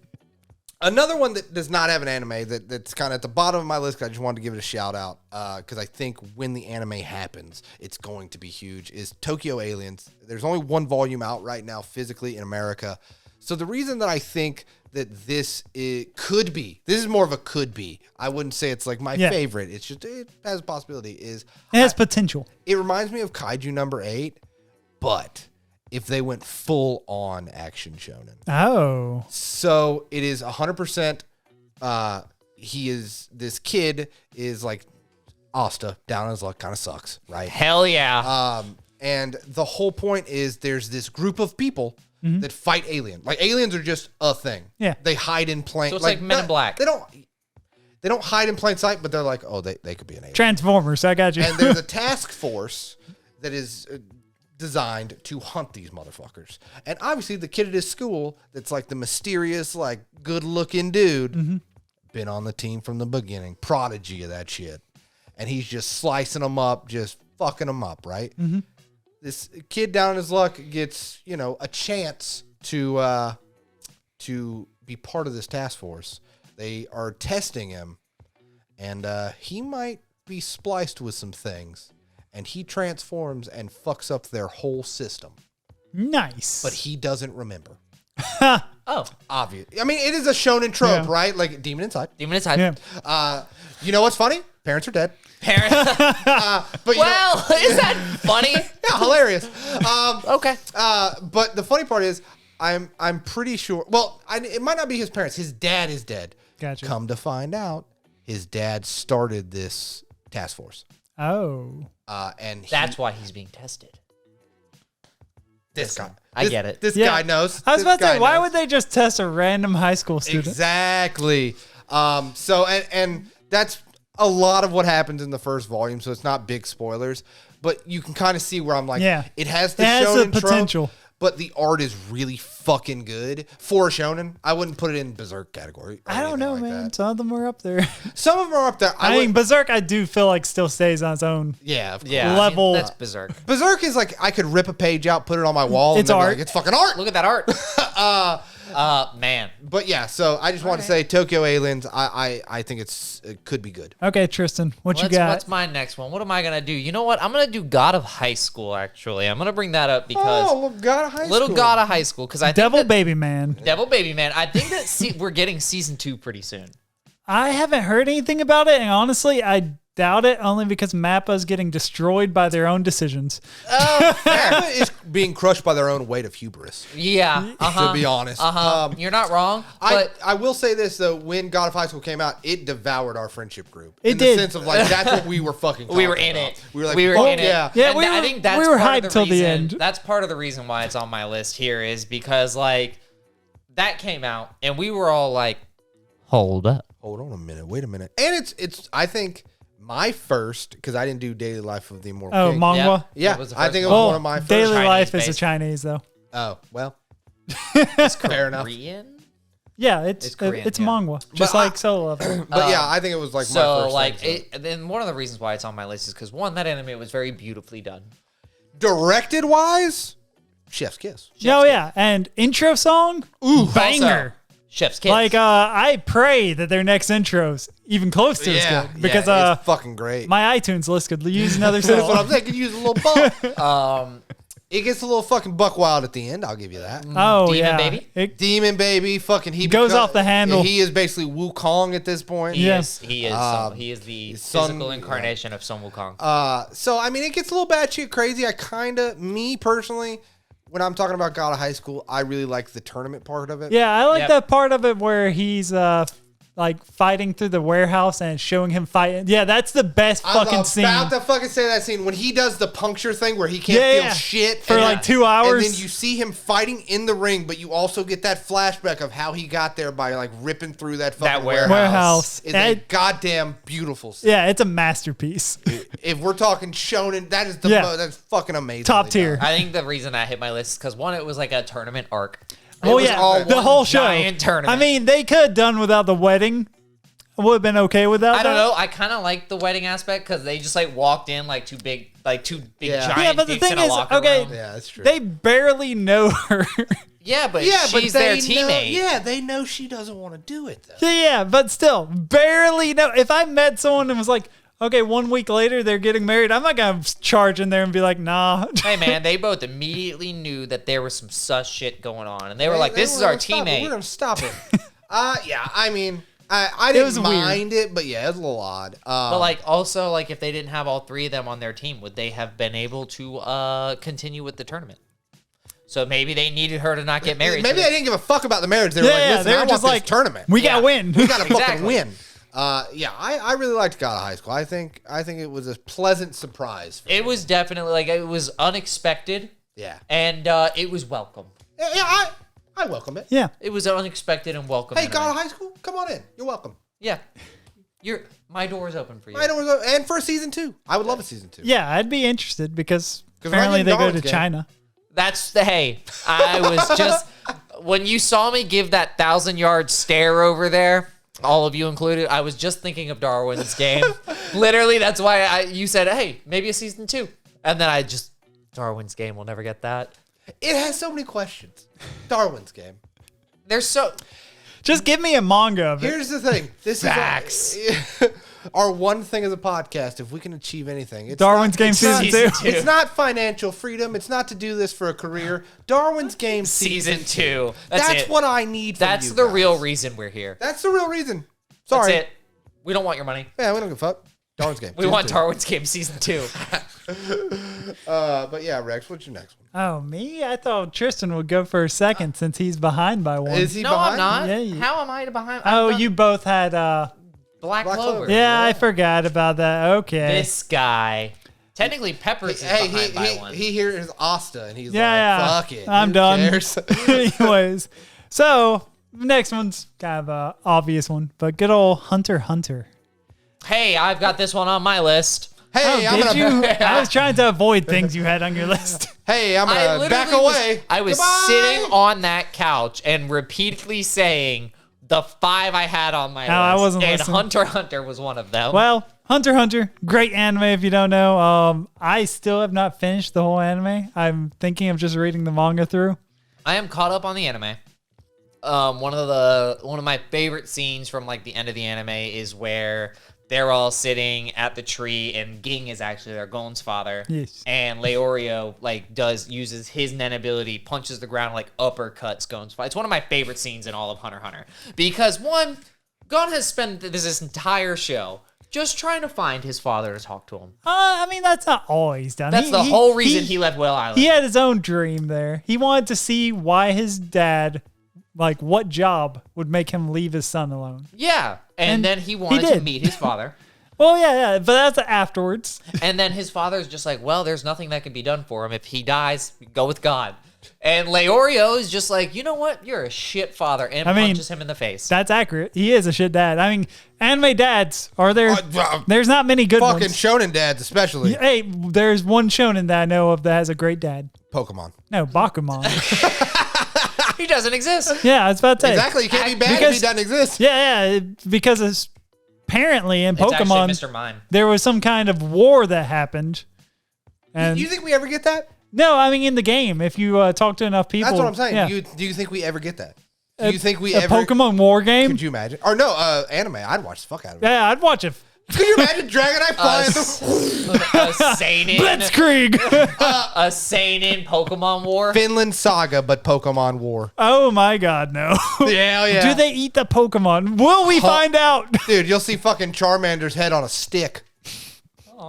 Another one that does not have an anime that's kind of at the bottom of my list, 'cause I just wanted to give it a shout out because I think when the anime happens, it's going to be huge, is Tokyo Aliens. There's only one volume out right now physically in America. So the reason that I think that this is more of a could be. I wouldn't say it's like my favorite. It's just, it has a possibility. It has potential. It reminds me of Kaiju number 8, but if they went full on action shonen. Oh. So it is 100%. This kid is like Asta, down on his luck, kind of sucks, right? Hell yeah. And the whole point is there's this group of people that fight aliens. Like aliens are just a thing. Yeah. They hide in plain. So it's like Men in Black. They don't hide in plain sight, but they're like, oh, they could be an alien. Transformers, I got you. And there's a task force that is designed to hunt these motherfuckers. And obviously the kid at his school that's like the mysterious, like good-looking dude, been on the team from the beginning, prodigy of that shit. And he's just slicing them up, just fucking them up, right? This kid down on his luck gets, a chance to be part of this task force. They are testing him, and he might be spliced with some things, and he transforms and fucks up their whole system. Nice. But he doesn't remember. Oh. Obvious. I mean, it is a shonen trope, right? Like demon inside. Demon inside. Yeah. You know what's funny? Parents are dead. Parents. But Is that funny? Yeah, hilarious. Okay. But the funny part is, I'm pretty sure. Well, it might not be his parents. His dad is dead. Gotcha. Come to find out, his dad started this task force. Oh. And That's why he's being tested. this guy. I get it. This guy knows. I was This about to say, guy why knows. would they just test a random high school student? Exactly. So and that's a lot of what happens in the first volume. So it's not big spoilers, but you can kind of see where I'm like, it has the shonen potential. trope, but the art is really fucking good for a shonen. I wouldn't put it in Berserk category. I don't know, man. Some of them are up there. Some of them are up there. I mean, Berserk, I do feel like still stays on its own. Yeah, of course. Yeah. Level. That's Berserk. Berserk is like I could rip a page out, put it on my wall. It's and art. Like, it's fucking art. Look at that art. Man. But yeah, so I just want to say Tokyo Aliens. I think it could be good. Okay, Tristan, what you got? What's my next one? What am I gonna do? You know what? I'm gonna do God of High School. Actually, I'm gonna bring that up because God of High School. Little God of High School. Because I think Devil Baby Man. Devil Baby Man. I think that we're getting season 2 pretty soon. I haven't heard anything about it, and honestly, I doubt it only because Mappa's getting destroyed by their own decisions. Mappa is being crushed by their own weight of hubris. Yeah. To be honest, You're not wrong. But I will say this though: when God of High School came out, it devoured our friendship group. It in did. the sense of like that's what we were fucking. we were talking in about. it. We were like, we were fuck in it. yeah. Yeah, And I think that's we were part of hyped till the reason- end. That's part of the reason why it's on my list here is because like that came out and we were all like, hold up. Hold on a minute. Wait a minute. And it's. I think my first because I didn't do Daily Life of the Immortal Oh, King. manga? Yeah, It was the I first think it one. was one of my first. Daily Chinese Life is a based. Chinese, though. Oh well, It's fair enough. Korean? Yeah, it's Korean, it's yeah. manga, just But like Solo Leveling. But yeah, I think it was like my So first. like thing, so. then one of the reasons why it's on my list is because one, that anime was very beautifully done. Directed wise, Chef's Kiss. Oh yeah, and intro song, banger. Also, Chef's Kiss. Like I pray that their next intro's even close to as good because it's fucking great. my iTunes list could use another That's what I'm song. saying. Could use a little bump. It gets a little fucking buck wild at the end. I'll give you that. Oh Demon yeah, Baby? Demon Baby, fucking he Goes off the handle. He is basically Wukong at this point. he Yeah. is he is the Sun- physical incarnation of Sun Wukong. So I mean, it gets a little batshit crazy. Me personally, when I'm talking about God of High School, I really like the tournament part of it. Yeah, I like Yep. that part of it where he's like fighting through the warehouse and it's showing him fighting. Yeah, that's the best fucking scene. I was about to fucking say that scene when he does the puncture thing where he can't Yeah, feel yeah. shit For and- like 2 hours. and then you see him fighting in the ring, but you also get that flashback of how he got there by like ripping through that fucking warehouse. It's a goddamn beautiful scene. Yeah, it's a masterpiece. If we're talking shonen, that is that's fucking amazing. Top tier. I think the reason I hit my list is because one, it was like a tournament arc. Oh was yeah, all the one whole show. giant tournament. I mean, they could have done without the wedding. I would have been okay without I don't that. know. I kind of like the wedding aspect because they just like walked in like two big like two big Yeah. giant Yeah, but the dicks thing in a is, locker okay, room. Yeah, that's true. They barely know her. Yeah, but yeah, she's but their they teammate. Know, they know she doesn't want to do it though. Yeah, but still, barely know. If I met someone and was like, okay, 1 week later they're getting married, I'm not gonna charge in there and be like, nah. Hey man, they both immediately knew that there was some sus shit going on, and they were like, "This is our teammate." We're gonna stop it. Yeah, I mean, I didn't mind it, but yeah, it was a little odd. But like, also, like, if they didn't have all three of them on their team, would they have been able to continue with the tournament? So maybe they needed her to not get married. Maybe they didn't give a fuck about the marriage. They were like, listen, I want this tournament. We gotta win. We gotta fucking Exactly. win. Yeah, I really liked God of High School. I think it was a pleasant surprise. It was definitely like it was unexpected. Yeah. And it was welcome. Yeah, I welcome it. Yeah. It was unexpected and welcome. Hey, God of High School, come on in. You're welcome. Yeah. My door is open for you. And for season 2. I would love a season 2. Yeah, I'd be interested because when I apparently get they go Darwin's to game- China. Hey, I was just, when you saw me give that 1,000-yard stare over there, all of you included, I was just thinking of Darwin's game. Literally, that's why you said, hey, maybe a season 2. And then Darwin's game, we'll never get that. It has so many questions. Darwin's game. There's so... Just give me a manga of it. Here's the thing. This Facts. is our one thing as a podcast. If we can achieve anything, it's Darwin's Game season Season 2. 2. It's not financial freedom. It's not to do this for a career. Darwin's Game Season 2. That's it. what I need from That's you the guys. real reason we're here. That's the real reason. Sorry. That's it. We don't want your money. Yeah, we don't give a fuck. Darwin's Game. We want Darwin's Game Season 2. But yeah, Rex, what's your next one? Oh, me? I thought Tristan would go for a second since he's behind by one. Is he No, behind? I'm not. Yeah, you- How am I behind? Oh, I'm not- you both had Black Black Clover. Clover. yeah, I forgot about that. Okay. This guy. Technically, Peppers is Hey, behind by one. he hears Asta and he's Yeah, like, yeah. fuck it. I'm Who done. cares? Anyways, so next one's kind of a obvious one, but good old Hunter x Hunter. Hey, I've got this one on my list. Hey, I'm Did gonna you? I was trying to avoid things you had on your list. Hey, I'm I gonna literally back away. I was Goodbye. sitting on that couch and repeatedly saying the 5 I had on my list. I wasn't and listening. Hunter x Hunter was one of them. Well, Hunter x Hunter, great anime if you don't know. I still have not finished the whole anime. I'm thinking of just reading the manga through. I am caught up on the anime. One of my favorite scenes from like the end of the anime is where they're all sitting at the tree and Ging is actually their Gon's father. Yes. And Leorio uses his Nen ability, punches the ground, like uppercuts Gon's father. It's one of my favorite scenes in all of Hunter x Hunter. Because one, Gon has spent this entire show just trying to find his father to talk to him. I mean, that's not all he's done. That's the whole reason he left Whale Island. He had his own dream there. He wanted to see why his dad, like what job would make him leave his son alone. Yeah. And then he wanted to did. meet his father. Well, yeah, but that's afterwards. And then his father's just like, well, there's nothing that can be done for him. If he dies, go with God. And Leorio is just like, you know what? You're a shit father. And punches him in the face. That's accurate. He is a shit dad. I mean, anime dads, are there? There's not many good Fucking ones. shonen dads, especially. Hey, there's one shonen that I know of that has a great dad. Pokemon. No, Bakuman. He doesn't exist. Yeah, I was about to say. Exactly. You can't be bad if Because- he doesn't exist. Yeah, because apparently in It's actually Pokemon, Mr. Mime. there was some kind of war that happened. And You think we ever get that? no, I mean in the game, if you talk to enough people, That's what I'm saying. yeah. Do you think we ever get that? Do you think we a ever? Pokemon war game? Could you imagine? Or no, anime. I'd watch the fuck out of it. Yeah, I'd watch it. Could you imagine Dragonite flying through? A seinen, Blitzkrieg. a seinen Pokemon War. Finland Saga, but Pokemon War. Oh my God, no. Yeah, yeah. Do they eat the Pokemon? Will we find out? Dude, you'll see fucking Charmander's head on a stick.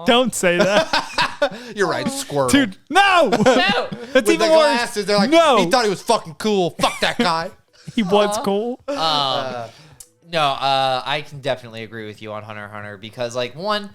Don't say that, You're right, Squirtle. dude. No, No. that's With even the worse. glasses, they're like, No. he thought he was fucking cool. Fuck that guy. He was cool. No, I can definitely agree with you on Hunter x Hunter because, like, one,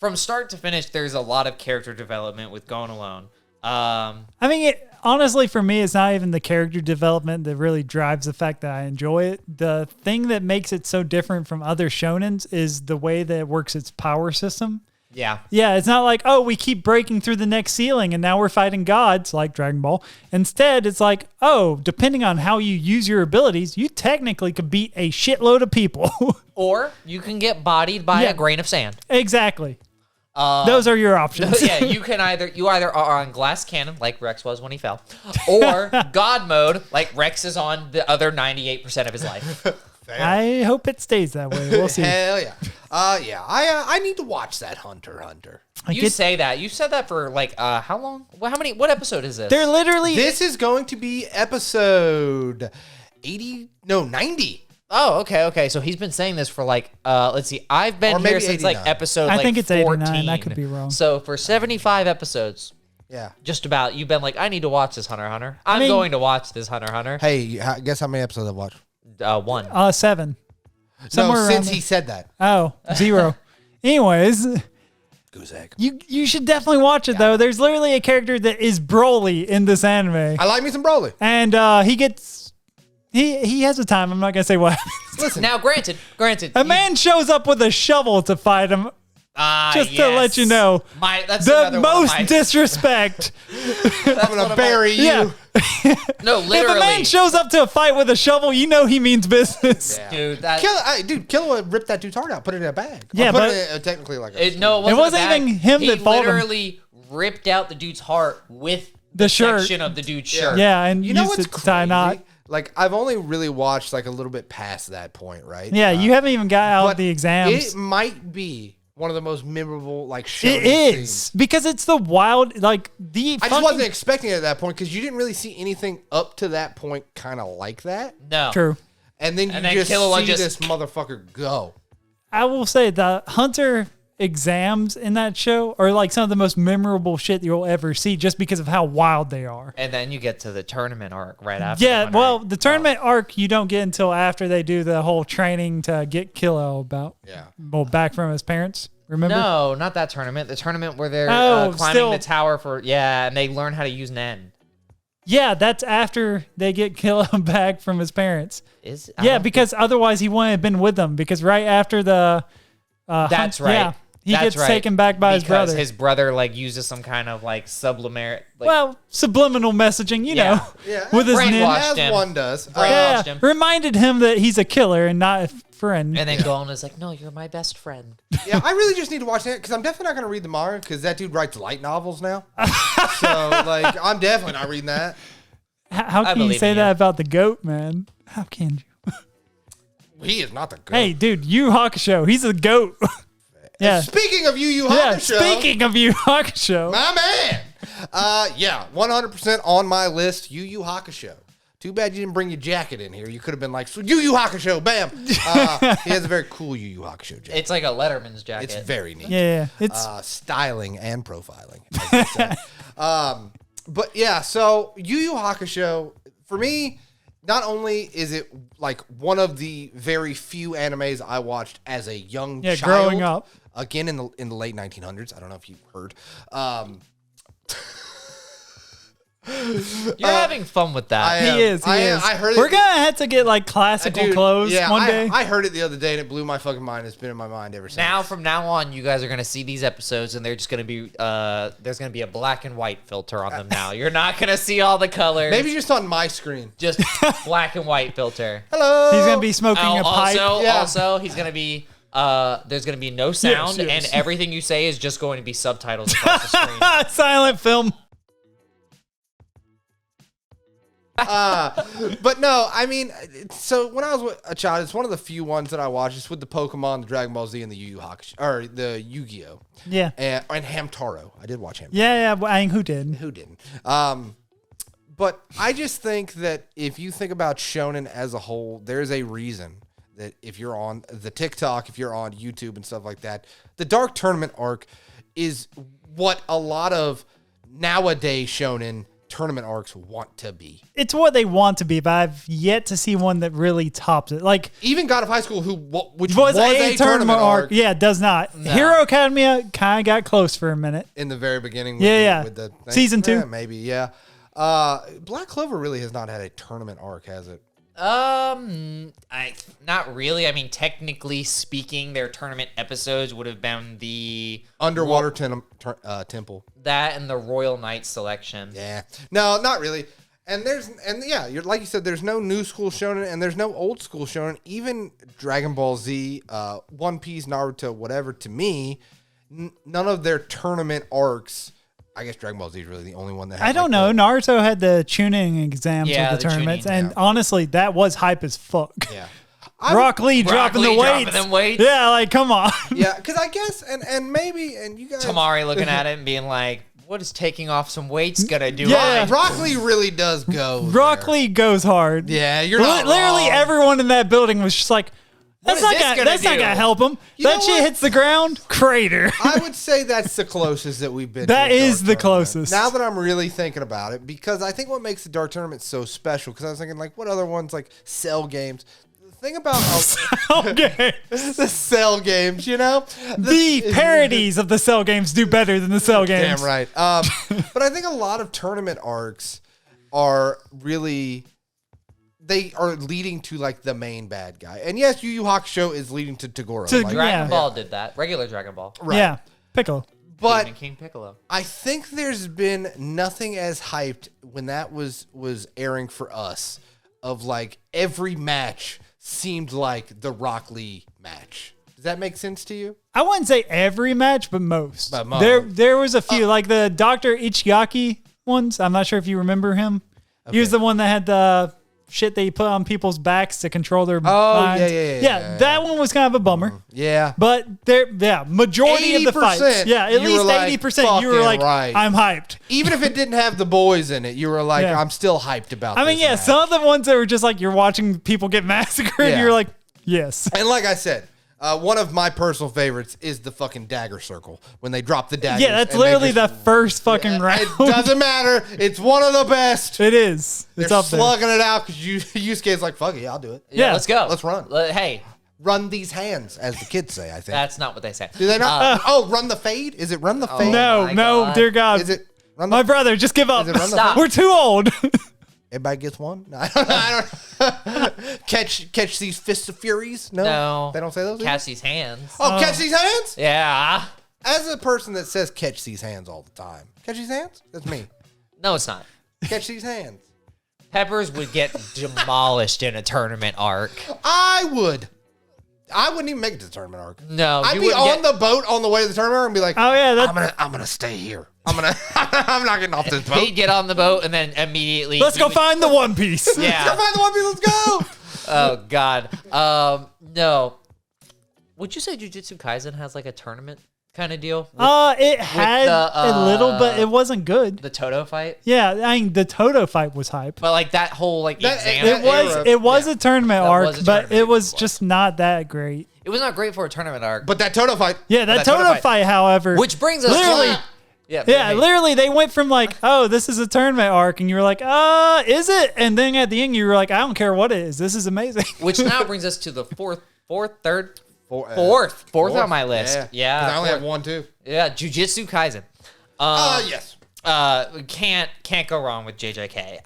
from start to finish, there's a lot of character development with Going Alone. I mean, honestly, for me, it's not even the character development that really drives the fact that I enjoy it. The thing that makes it so different from other shonens is the way that it works its power system. Yeah. Yeah, it's not like, oh, we keep breaking through the next ceiling and now we're fighting gods like Dragon Ball. Instead, it's like, oh, depending on how you use your abilities, you technically could beat a shitload of people. Or you can get bodied by Yeah. a grain of sand. Exactly. Those are your options. Yeah, you either are on glass cannon like Rex was when he fell, or God mode like Rex is on the other 98% of his life. I hope it stays that way. We'll see. Hell yeah. I need to watch that Hunter. You say that. You said that for like how long? What episode is this? They're literally. This is going to be episode 90. Oh, okay. So he's been saying this for like, let's see. I've been here since 89. like episode I like think it's 14. 89. I could be wrong. So for 75 episodes, Yeah. just about, you've been like, I need to watch this Hunter x Hunter. I'm mean- going to watch this Hunter x Hunter. Hey, guess how many episodes I've watched? 1. 7. No, Somewhere around since there. he said that. Oh, 0. Anyways, Goose egg. you should definitely watch it though. There's literally a character that is Broly in this anime, I like me some Broly. and he has a time. I'm not gonna say what happens. Listen, Now, granted, A man shows up with a shovel to fight him. Just to let you know, That's the another one of most my- disrespect. I'm going to bury you. Yeah. No, If a literally. man shows up to a fight with a shovel, you know he means business. Yeah. Dude, that... Killer ripped that dude's heart out, put it in a bag. Yeah, Or put but- it technically like a... No, It wasn't a bag. even him that fought him. He literally ripped out the dude's heart with The shirt. section of the dude's shirt. Yeah, and You know used what's it to tie a knot. crazy? Like, I've only really watched like a little bit past that point, right? Yeah, you haven't even got out But of the exams. It might be one of the most memorable, like, shows. It is because it's the wild, like the. I just wasn't expecting it at that point because you didn't really see anything up to that point kind of like that. No. True. And then you then just Killua see just- this motherfucker go. I will say the Hunter exams in that show are like some of the most memorable shit you'll ever see, just because of how wild they are. And then you get to the tournament arc right after. Yeah, Hunter. well, the tournament arc you don't get until after they do the whole training to get Kilo Yeah. back from his parents. Remember? No, not that tournament. The tournament where they're Oh, climbing still- the tower and they learn how to use Nen. Yeah, that's after they get Kilo back from his parents. I Yeah, don't because otherwise he wouldn't have been with them. Because right after the, That's right. Yeah, he That's gets right. taken back by his Because brother. his brother like uses some kind of like subliminary. Like, Well, subliminal messaging, you Yeah. know, Yeah. with his Brainwashed nin. As him. one does. Brainwashed Yeah, him. reminded him that he's a killer and not a friend. and then Gon is like, "No, you're my best friend." Yeah, I really just need to watch that because I'm definitely not going to read the manga because that dude writes light novels now. So, like, I'm definitely not reading that. How I can you believe say in that you. about the goat, man? How can you? He is not the goat. Hey, dude, Yu Hakusho, he's a goat. Yeah. Speaking of YuYu Yeah, Hakusho, speaking of Yu Hakusho. my man. Yeah, 100% on my list, YuYu Hakusho. Too bad you didn't bring your jacket in here. You could have been like, so YuYu Hakusho, bam. He has a very cool YuYu Hakusho jacket. It's like a Letterman's jacket. It's very neat. Yeah, it's Styling and profiling. As they say. But yeah, so YuYu Hakusho, for me, not only is it like one of the very few animes I watched as a young child, growing up. again in the late 1900s. I don't know if you've heard. You're having fun with that. I am. he is. He I is. heard We're it- gonna have to get like classical Dude, clothes yeah, one day. I heard it the other day and it blew my fucking mind. It's been in my mind ever since. From now on, you guys are gonna see these episodes, and they're just gonna be there's gonna be a black and white filter on them now. You're not gonna see all the colors. Maybe just on my screen. just black and white filter. Hello. He's gonna be smoking a pipe. Yeah. Also, he's gonna be there's gonna be no sound, yes. and everything you say is just going to be subtitles across the screen. Silent film. But no, I mean, so when I was a child, it's one of the few ones that I watched. It's with the Pokemon, the Dragon Ball Z, and the Yu Yu Hakusho, or the Yu-Gi-Oh, Yeah. and Hamtaro. I did watch Hamtaro. Yeah. Well, I mean, who did? Who didn't? But I just think that if you think about shonen as a whole, there's a reason that if you're on the TikTok, if you're on YouTube and stuff like that, the Dark Tournament arc is what a lot of nowadays shonen tournament arcs want to be. It's what they want to be, but I've yet to see one that really tops it. Like, Even God of High School, which was was a tournament arc. Yeah, it does not. No. Hero Academia kind of got close for a minute. in the very beginning. With Yeah, With the thing. Season 2. Yeah, maybe, yeah. Black Clover really has not had a tournament arc, has it? Not really. I mean, technically speaking, their tournament episodes would have been the Underwater Temple. that and the Royal Knight selection. Yeah. No, not really. And you're like you said, there's no new school shonen and there's no old school shonen. Even Dragon Ball Z, One Piece, Naruto, whatever, to me, none of their tournament arcs. I guess Dragon Ball Z is really the only one that. I don't know. Naruto had the tuning exams Yeah, with the the tournaments, tuning, and honestly, that was hype as fuck. Yeah. Rock Lee dropping the weights. them weights. Yeah, like come on. Yeah, because I guess and maybe and you guys. Tamari looking at it and being like, "What is taking off some weights gonna do?" Yeah. Rock Lee really does go. Rock there. Lee goes hard. Yeah, you're not Literally wrong. everyone in that building was just like, that's is not this gonna, gonna that's not do? gonna help him. You That know shit what? hits the ground, crater. I would say that's the closest that we've been. That to a is dark the tournament. closest. Now that I'm really thinking about it, because I think what makes the dark tournament so special, because I was thinking like, what other ones like Cell games? The thing about Okay. the Cell games, you know, The parodies of the Cell games do better than the Cell games. Damn right. But I think a lot of tournament arcs are really. They are leading to like the main bad guy, and yes, Yu Yu Hakusho is leading to Toguro. To- like, Dragon Yeah. Ball did that. Regular Dragon Ball. right. Yeah, Piccolo. But King and King Piccolo. I think there's been nothing as hyped when that was airing for us. Of like every match seemed like the Rock Lee match. Does that make sense to you? I wouldn't say every match, but most. But most. There was a few, like the Dr. Ichiaki ones. I'm not sure if you remember him. He was the one that had the shit that he put on people's backs to control their minds. yeah. That one was kind of a bummer. Yeah. But majority of the fights. 80%, Yeah, at you were least like, 80%. You were fucking like, right. I'm hyped. Even if it didn't have the boys in it, you were like, Yeah. I'm still hyped about I mean, this yeah, match. some of the ones that were just like you're watching people get massacred. Yeah. You're like, yes. And like I said, one of my personal favorites is the fucking dagger circle when they drop the daggers. Yeah, that's and they literally just- the first fucking round. It doesn't matter. It's one of the best. It is. It's They're up there. slugging it out because Yusuke's like, fuck it, yeah, I'll do it. Yeah. Let's go. Let's run. Hey, Run these hands, as the kids say, I think. that's not what they say. Do they not? Run the fade? Is it run the fade? No, my no, God. dear God. Is it run the My brother, just give up. Is it run the Stop. We're too old. Everybody gets one? No, I don't catch these fists of furies? No. No. They don't say those? Catch these hands. Oh, catch these hands? Yeah. As a person that says catch these hands all the time. Catch these hands? That's me. No, it's not. Catch these hands. Peppers would get demolished in a tournament arc. I wouldn't even make it to the tournament arc. No, I'd you be wouldn't on get- the boat on the way to the tournament arc and be like, Oh, yeah. That's, I'm gonna stay here. I'm not getting off this boat. He'd get on the boat and then immediately. let's he go would- find the One Piece. Let's go Yeah. find the One Piece. Let's go. Oh God. No. Would you say Jujutsu Kaisen has like a tournament kind of deal? With It had a little, but it wasn't good. the Toto fight, Yeah, I mean, the Toto fight was hype. but like that whole like That- exam. It was yeah. a tournament That arc, was a but tournament it was arc. just not that great. It was not great for a tournament arc. But that Toto fight. Yeah, that Toto Toto fight. fight, however, which brings us literally, to yeah, yeah, hey, literally, they went from like, oh, this is a tournament arc, and you were like, is it? And then at the end, you were like, I don't care what it is. This is amazing. which now brings us to the fourth Fourth on my list. Yeah, 'Cause I only fourth. have one too. Yeah, Jujutsu Kaisen. Yes. Can't go wrong with JJK.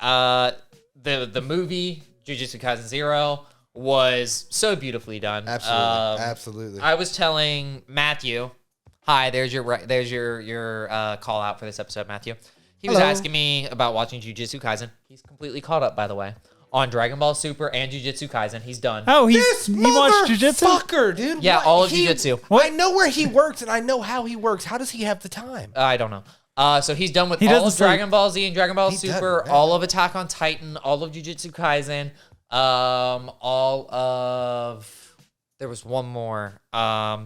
The movie Jujutsu Kaisen 0 was so beautifully done. Absolutely. Absolutely. I was telling Matthew, hi, there's your call out for this episode, Matthew. He was Hello. asking me about watching Jujutsu Kaisen. He's completely caught up, by the way, on Dragon Ball Super and Jujutsu Kaisen. He's done. Oh, he This watched Jujutsu? fucker, dude. Yeah, What? all of Jujutsu. I know where he works and I know how he works. How does he have the time? I don't know. So he's done with He all doesn't of sleep. Dragon Ball Z and Dragon Ball He Super, doesn't, yeah. all of Attack on Titan, all of Jujutsu Kaisen, all of there was one more,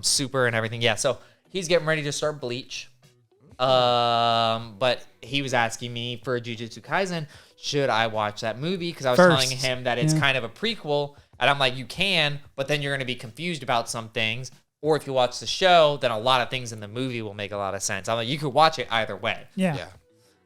Super and everything. Yeah, so he's getting ready to start Bleach. But he was asking me for Jujutsu Kaisen, should I watch that movie? Because I was First. telling him that it's Yeah. kind of a prequel, and I'm like, you can, but then you're going to be confused about some things. Or if you watch the show, then a lot of things in the movie will make a lot of sense. I'm like, you could watch it either way. Yeah.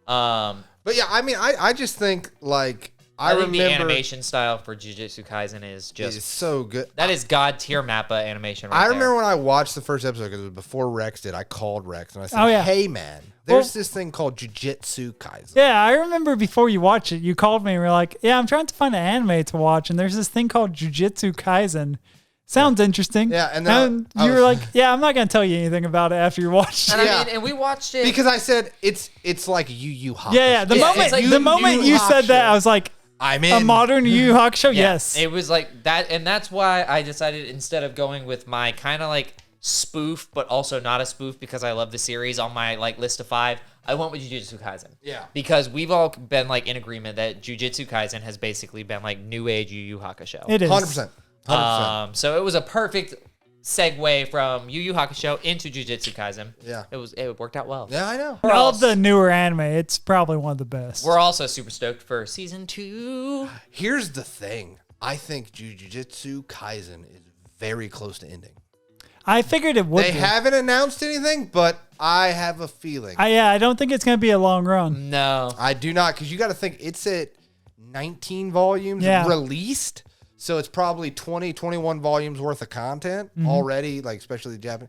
But yeah, I mean, I just think like I think remember the animation style for Jujutsu Kaisen is it just is so good. that is god tier Mappa animation. Right I there. remember when I watched the first episode because it was before Rex did. I called Rex and I said, Oh, yeah. "Hey man, there's this thing called Jujutsu Kaisen." Yeah, I remember before you watched it, you called me and were like, yeah, I'm trying to find an anime to watch, and there's this thing called Jujutsu Kaisen. Sounds interesting. Yeah, and then I you was- were like, yeah, I'm not going to tell you anything about it after you watched it. And Yeah. I mean, and we watched it Because I said it's like YuYu Hakusho. Yeah, the Yeah, moment it's like the moment you said that, I was like, I'm a in. modern Yu Yu Hakusho? Yeah, Yes. it was like that, and that's why I decided instead of going with my kind of like spoof, but also not a spoof because I love the series on my like list of 5, I went with Jujutsu Kaisen. Yeah. Because we've all been like in agreement that Jujutsu Kaisen has basically been like new age YuYu Hakusho. It is 100%. So it was a perfect segue from YuYu Hakusho into Jujutsu Kaisen. Yeah. It worked out well. Yeah, I know. Of the newer anime, it's probably one of the best. We're also super stoked for season 2. Here's the thing. I think Jujutsu Kaisen is very close to ending. I figured it would. They haven't announced anything, but I have a feeling. I don't think it's gonna be a long run. No. I do not, because you got to think it's at 19 volumes released. So it's probably 20, 21 volumes worth of content already, like especially Japan.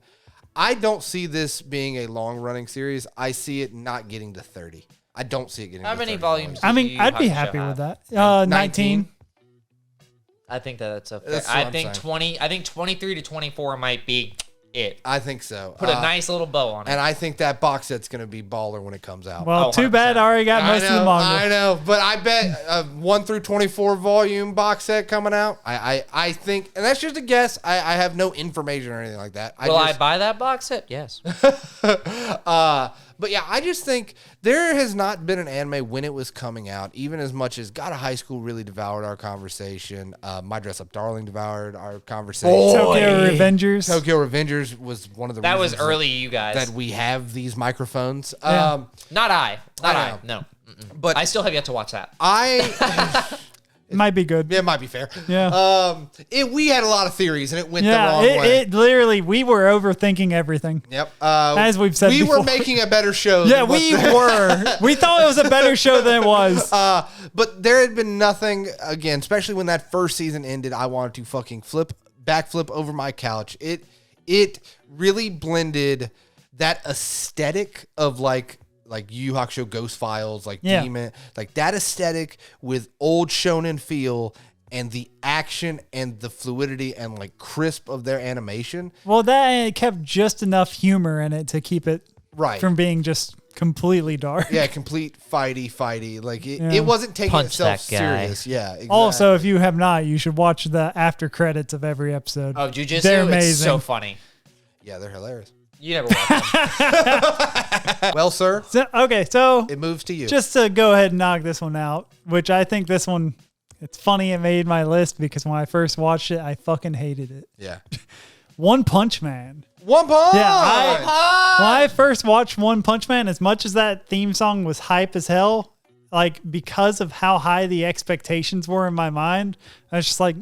I don't see this being a long running series. I see it not getting to 30. I don't see it getting How to many 30 volumes? I mean, Yu I'd be Hakusho happy have? with that. 19. I think that's a. That's what I I'm think saying. 20. I think 23 to 24 might be it. I think so. Put a nice little bow on it. And I think that box set's going to be baller when it comes out. Well, Oh, too bad. I already got most of the manga. I know, but I bet a 1 through 24 volume box set coming out. I think, and that's just a guess. I have no information or anything like that. Will I buy that box set? Yes. But yeah, I just think there has not been an anime when it was coming out, even as much as God of High School really devoured our conversation. My Dress Up Darling devoured our conversation. Tokyo Revengers. Tokyo Revengers was one of the That was reasons early, you guys. that we have these microphones. Yeah. Not I. Not I I. No. But I still have yet to watch that. It might be good. it might be fair. Yeah. We had a lot of theories and it went the wrong way. It literally, we were overthinking everything. Yep. As we've said we were before. making a better show. Yeah, than what we were. We thought it was a better show than it was. But there had been nothing, again, especially when that first season ended, I wanted to fucking backflip over my couch. It really blended that aesthetic of like Yu Yu Hakusho Ghost Files, like Demon, like that aesthetic with old shonen feel and the action and the fluidity and like crisp of their animation. Well, that kept just enough humor in it to keep it from being just completely dark. Yeah, complete fighty. Like it wasn't taking Punch itself that guy. serious. Yeah, exactly. Also, if you have not, you should watch the after credits of every episode. Oh, Jujutsu? They're amazing. It's so funny. Yeah, they're hilarious. You never watched them. Well, sir, So it moves to you. just to go ahead and knock this one out, which I think this one, it's funny it made my list because when I first watched it, I fucking hated it. Yeah. One Punch Man. One Punch! Yeah, when I first watched One Punch Man, as much as that theme song was hype as hell, like because of how high the expectations were in my mind, I was just like,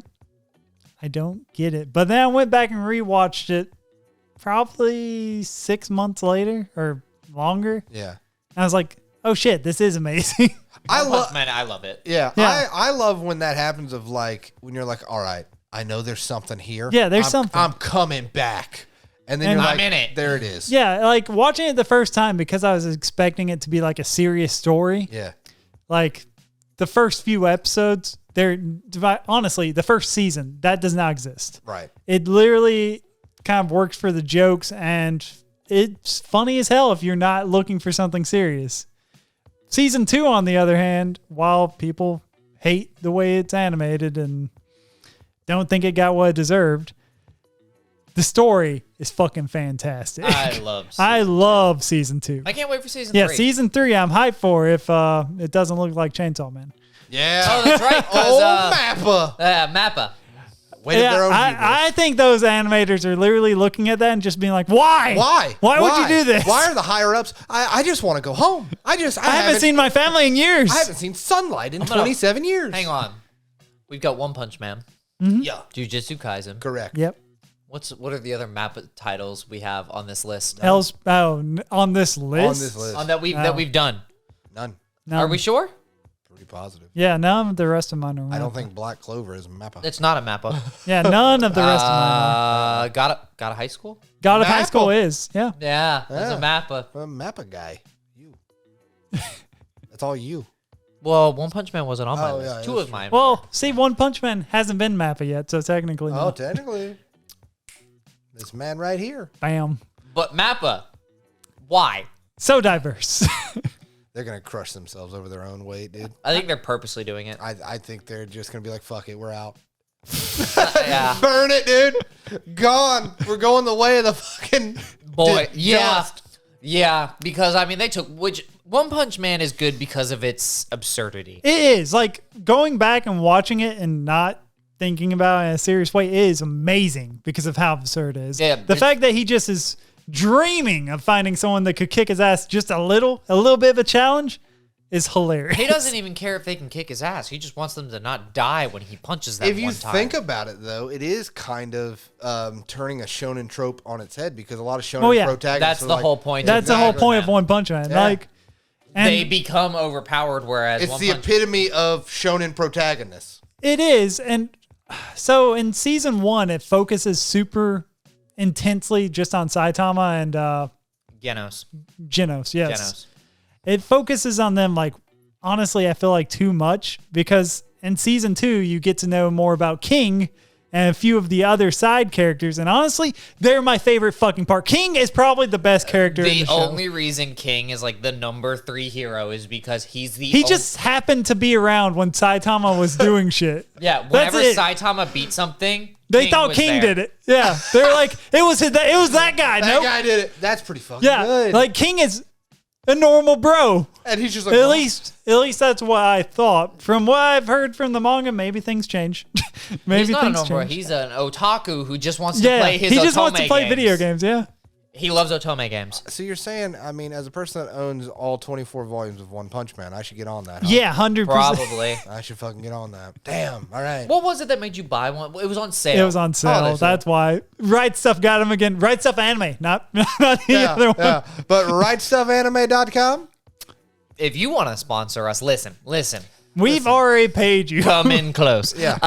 I don't get it. But then I went back and rewatched it probably 6 months later or longer. Yeah. I was like, oh shit, this is amazing. I love Man, I love it. Yeah. Yeah. I love when that happens of like when you're like, all right, I know there's something here. Yeah, there's I'm- something. I'm coming back. And then And you're I'm like, in it. there it is. Yeah, like watching it the first time because I was expecting it to be like a serious story. Yeah. Like the first few episodes, honestly, the first season, that does not exist. Right. It literally kind of works for the jokes and it's funny as hell if you're not looking for something serious. Season 2, on the other hand, while people hate the way it's animated and don't think it got what it deserved, the story is fucking fantastic. I love season 2. I can't wait for season 3. Yeah, season 3 I'm hyped for if it doesn't look like Chainsaw Man. Yeah. Oh, that's right. Oh, Mappa. Mappa. Waited their own hubris. I think those animators are literally looking at that and just being like, why? Why would you do this? Why are the higher ups? I just want to go home. I haven't seen my family in years. I haven't seen sunlight in 27 years. Hang on. We've got One Punch Man. Yeah. Jujutsu Kaisen. Correct. Yep. What are the other Mappa titles we have on this list? On this list? On this list. That we've done. None. No. Are we sure? Pretty positive. Yeah, none of the rest of mine are. I don't think Black Clover is Mappa. It's not a Mappa. Yeah, none of the rest of mine are. Got a high school? God of High Mappa. School is. Yeah. Yeah, that's a Mappa. I'm a Mappa guy. You. That's all you. Well, One Punch Man wasn't on my Oh, list. yeah, Two that's of mine. Well, see, One Punch Man hasn't been Mappa yet, so technically, Oh, no. technically. This man right here. Bam. But Mappa, why? So diverse. They're going to crush themselves over their own weight, dude. I think they're purposely doing it. I think they're just going to be like, fuck it, we're out. Yeah. Burn it, dude. Gone. We're going the way of the fucking dust. Yeah, because I mean they took One Punch Man is good because of its absurdity. It is like going back and watching it and not thinking about it in a serious way is amazing because of how absurd it is. Yeah, the fact that he just is dreaming of finding someone that could kick his ass just a little bit of a challenge is hilarious. He doesn't even care if they can kick his ass. He just wants them to not die when he punches them. If you one time. think about it, though, it is kind of turning a shonen trope on its head because a lot of shonen protagonists. That's the whole point. That's the whole point of One Punch Man. Yeah. Like, and they become overpowered, whereas it's the epitome of shonen protagonists. it is, and so in season 1, it focuses super intensely just on Saitama and Genos. Genos. Yes. Genos. It focuses on them, like, honestly, I feel like too much because in season 2, you get to know more about King and a few of the other side characters. And honestly, they're my favorite fucking part. King is probably the best character in the show. The only reason King is like the number 3 hero is because he's the He just happened to be around when Saitama was doing shit. Yeah, That's whenever it. Saitama beat something, They thought was King there. did it. Yeah. They were like, it was that guy. That Nope. guy did it. That's pretty fucking Yeah. good. Like King is a normal bro. and he's just like, At least that's what I thought. From what I've heard from the manga, maybe things change. Maybe He's not a things normal. change. He's an otaku who just wants to play his. he just wants to otome play games. video games. Yeah. He loves otome games. So you're saying, I mean, as a person that owns all 24 volumes of One Punch Man, I should get on that. Huh? Yeah, 100%. Probably. I should fucking get on that. Damn. All right. What was it that made you buy one? It was on sale. It was on sale. there's That's why. Right Stuff got him again. Right Stuff Anime, not the other one. Yeah. But rightstuffanime.com? If you want to sponsor us, listen. We've already paid you. Come in close. Yeah.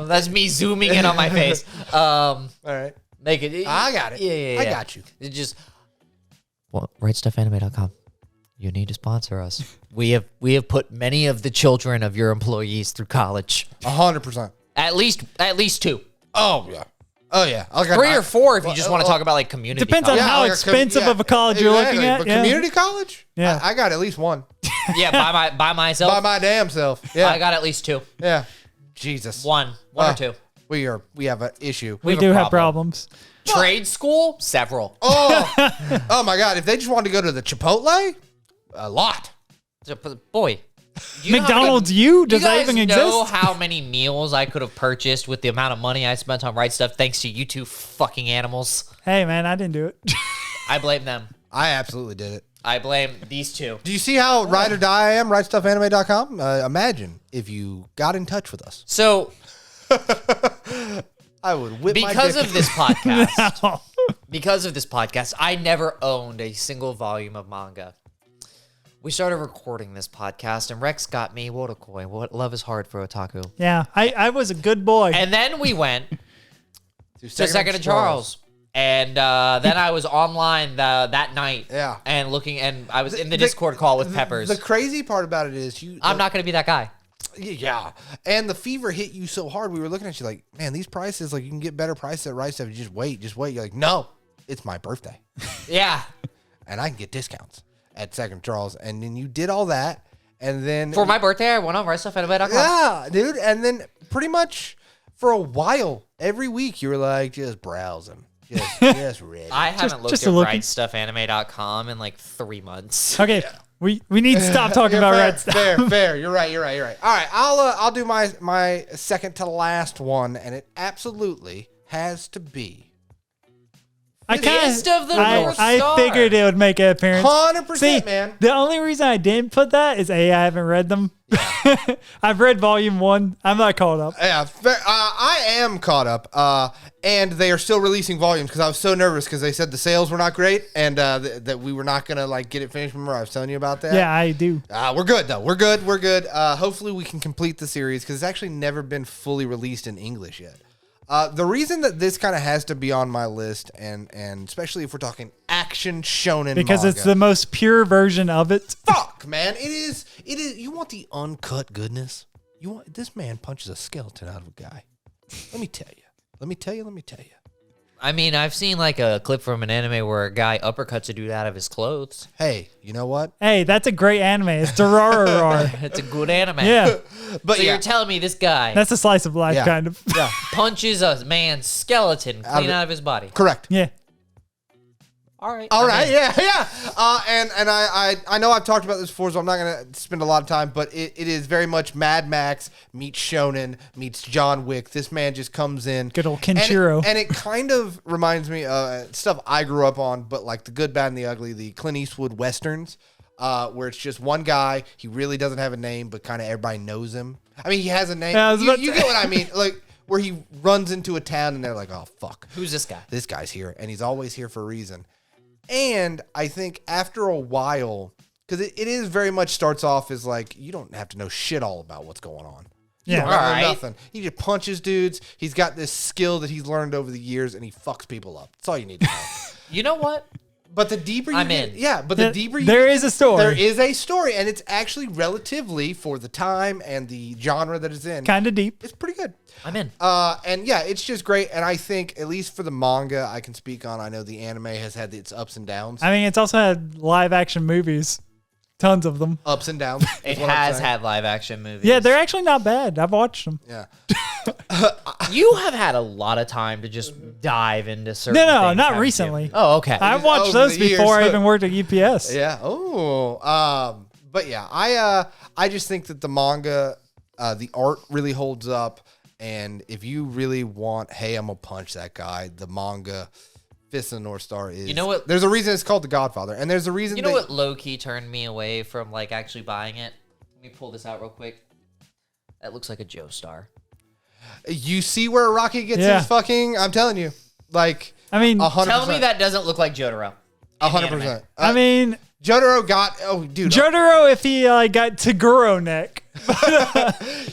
That's me zooming in on my face. All right. Make it. I got it. Yeah. I got you. It just. Well, rightstuffanime.com. You need to sponsor us. We have put many of the children of your employees through college. 100%. At least 2. Oh, yeah. Oh, yeah. 3 or 4 if you just want to talk about like community. Depends on college. how like expensive of a college you're looking at. But Yeah. community college? Yeah. I got at least one. Yeah, by myself. By my damn self. Yeah. I got at least 2. Yeah. Jesus. One or 2. We have an issue. We have a do have problem. problems. Trade school, several. Oh my God. If they just wanted to go to the Chipotle, a lot. Boy. Do you know how many- McDonald's U? Does you that guys even know exist? how many meals I could have purchased with the amount of money I spent on Right Stuff thanks to you 2 fucking animals? Hey, man, I didn't do it. I blame them. I absolutely did it. I blame these 2. Do you see how ride or die I am? RightStuffAnime.com? Imagine if you got in touch with us. So, I would whip because my dick. of this podcast, I never owned a single volume of manga. We started recording this podcast, and Rex got me Wodokoi. What love is hard for otaku. Yeah, I was a good boy. And then we went to Second and Charles. And then I was online that night. Yeah. And looking, and I was in the Discord call with Peppers. The crazy part about it is I'm not going to be that guy. Yeah. And the fever hit you so hard. We were looking at you like, man, these prices, like you can get better prices at Right Stuff. You just wait. You're like, no, it's my birthday. Yeah. And I can get discounts at Second Charles. And then you did all that. And then For my birthday, I went on RightStuffAnime.com. yeah, dude. And then pretty much for a while, every week you were like just browsing. Just ready. I haven't looked just at looking. RightStuffAnime.com in like 3 months. Okay, we need to stop talking about fair, Red Stuff. Fair. You're right. All right, I'll do my second to last one, and it absolutely has to be Fist of the North I Star. figured it would make an appearance. 100%, See, man. the only reason I didn't put that is I haven't read them. I've read volume 1. I'm not caught up. Yeah, fair. I am caught up, and they are still releasing volumes because I was so nervous because they said the sales were not great and that we were not gonna like get it finished. Remember I was telling you about that? Yeah, I do. We're good though. We're good. Hopefully we can complete the series because it's actually never been fully released in English yet. The reason that this kind of has to be on my list, and especially if we're talking action shonen Because manga, it's the most pure version of it. fuck, man. It is. You want the uncut goodness? This man punches a skeleton out of a guy. Let me tell you. I mean, I've seen like a clip from an anime where a guy uppercuts a dude out of his clothes. Hey, you know what? Hey, that's a great anime. It's Durarara. It's a good anime. Yeah, But So yeah, you're telling me this guy that's a slice of life, Yeah. kind of. yeah, punches a man's skeleton clean out of his body? correct. Yeah. All right. All I'm right, in. yeah. And I know I've talked about this before, so I'm not gonna spend a lot of time. But it is very much Mad Max meets Shonen meets John Wick. This man just comes in, Good old Kenshiro. and it kind of reminds me of stuff I grew up on, but like the Good, Bad, and the Ugly, the Clint Eastwood westerns, where it's just one guy. He really doesn't have a name, but kind of everybody knows him. I mean, he has a name. Yeah, I was about You to- get what I mean? Like where he runs into a town and they're like, "Oh fuck, Who's this guy? this guy's here," and he's always here for a reason. And I think after a while, because it is very much starts off as like, you don't have to know shit all about what's going on. You Yeah. don't have to know Alright. nothing. He just punches dudes. He's got this skill that he's learned over the years, and he fucks people up. That's all you need to know. You know what? But the deeper you I'm get, in. yeah, but the deeper you There get, is a story. there is a story, and it's actually relatively, for the time and the genre that it's in, Kind of deep. it's pretty good. I'm in. And yeah, it's just great. And I think, at least for the manga, I can speak on. I know the anime has had its ups and downs. I mean, it's also had live action movies. Tons of them. Ups and downs. It is what I'm has saying. had live action movies. Yeah, they're actually not bad. I've watched them. Yeah. You have had a lot of time to just dive into certain. No, no, things, not haven't you? recently. Oh, okay. I've watched over those the years. before I even worked at UPS. Yeah. Oh. But yeah, I just think that the manga, the art really holds up. And if you really want, hey, I'm gonna punch that guy, the manga, Fist of the Northstar is. You know what? There's a reason it's called The Godfather, and there's a reason. You know what low key turned me away from like actually buying it? Let me pull this out real quick. That looks like a Joestar. You see where Rocky gets Yeah. his fucking. I'm telling you, like I mean, 100%. Tell me that doesn't look like Jotaro. in the anime. 100%. I mean, Jotaro got. Oh, dude. Jotaro if he got Taguro neck.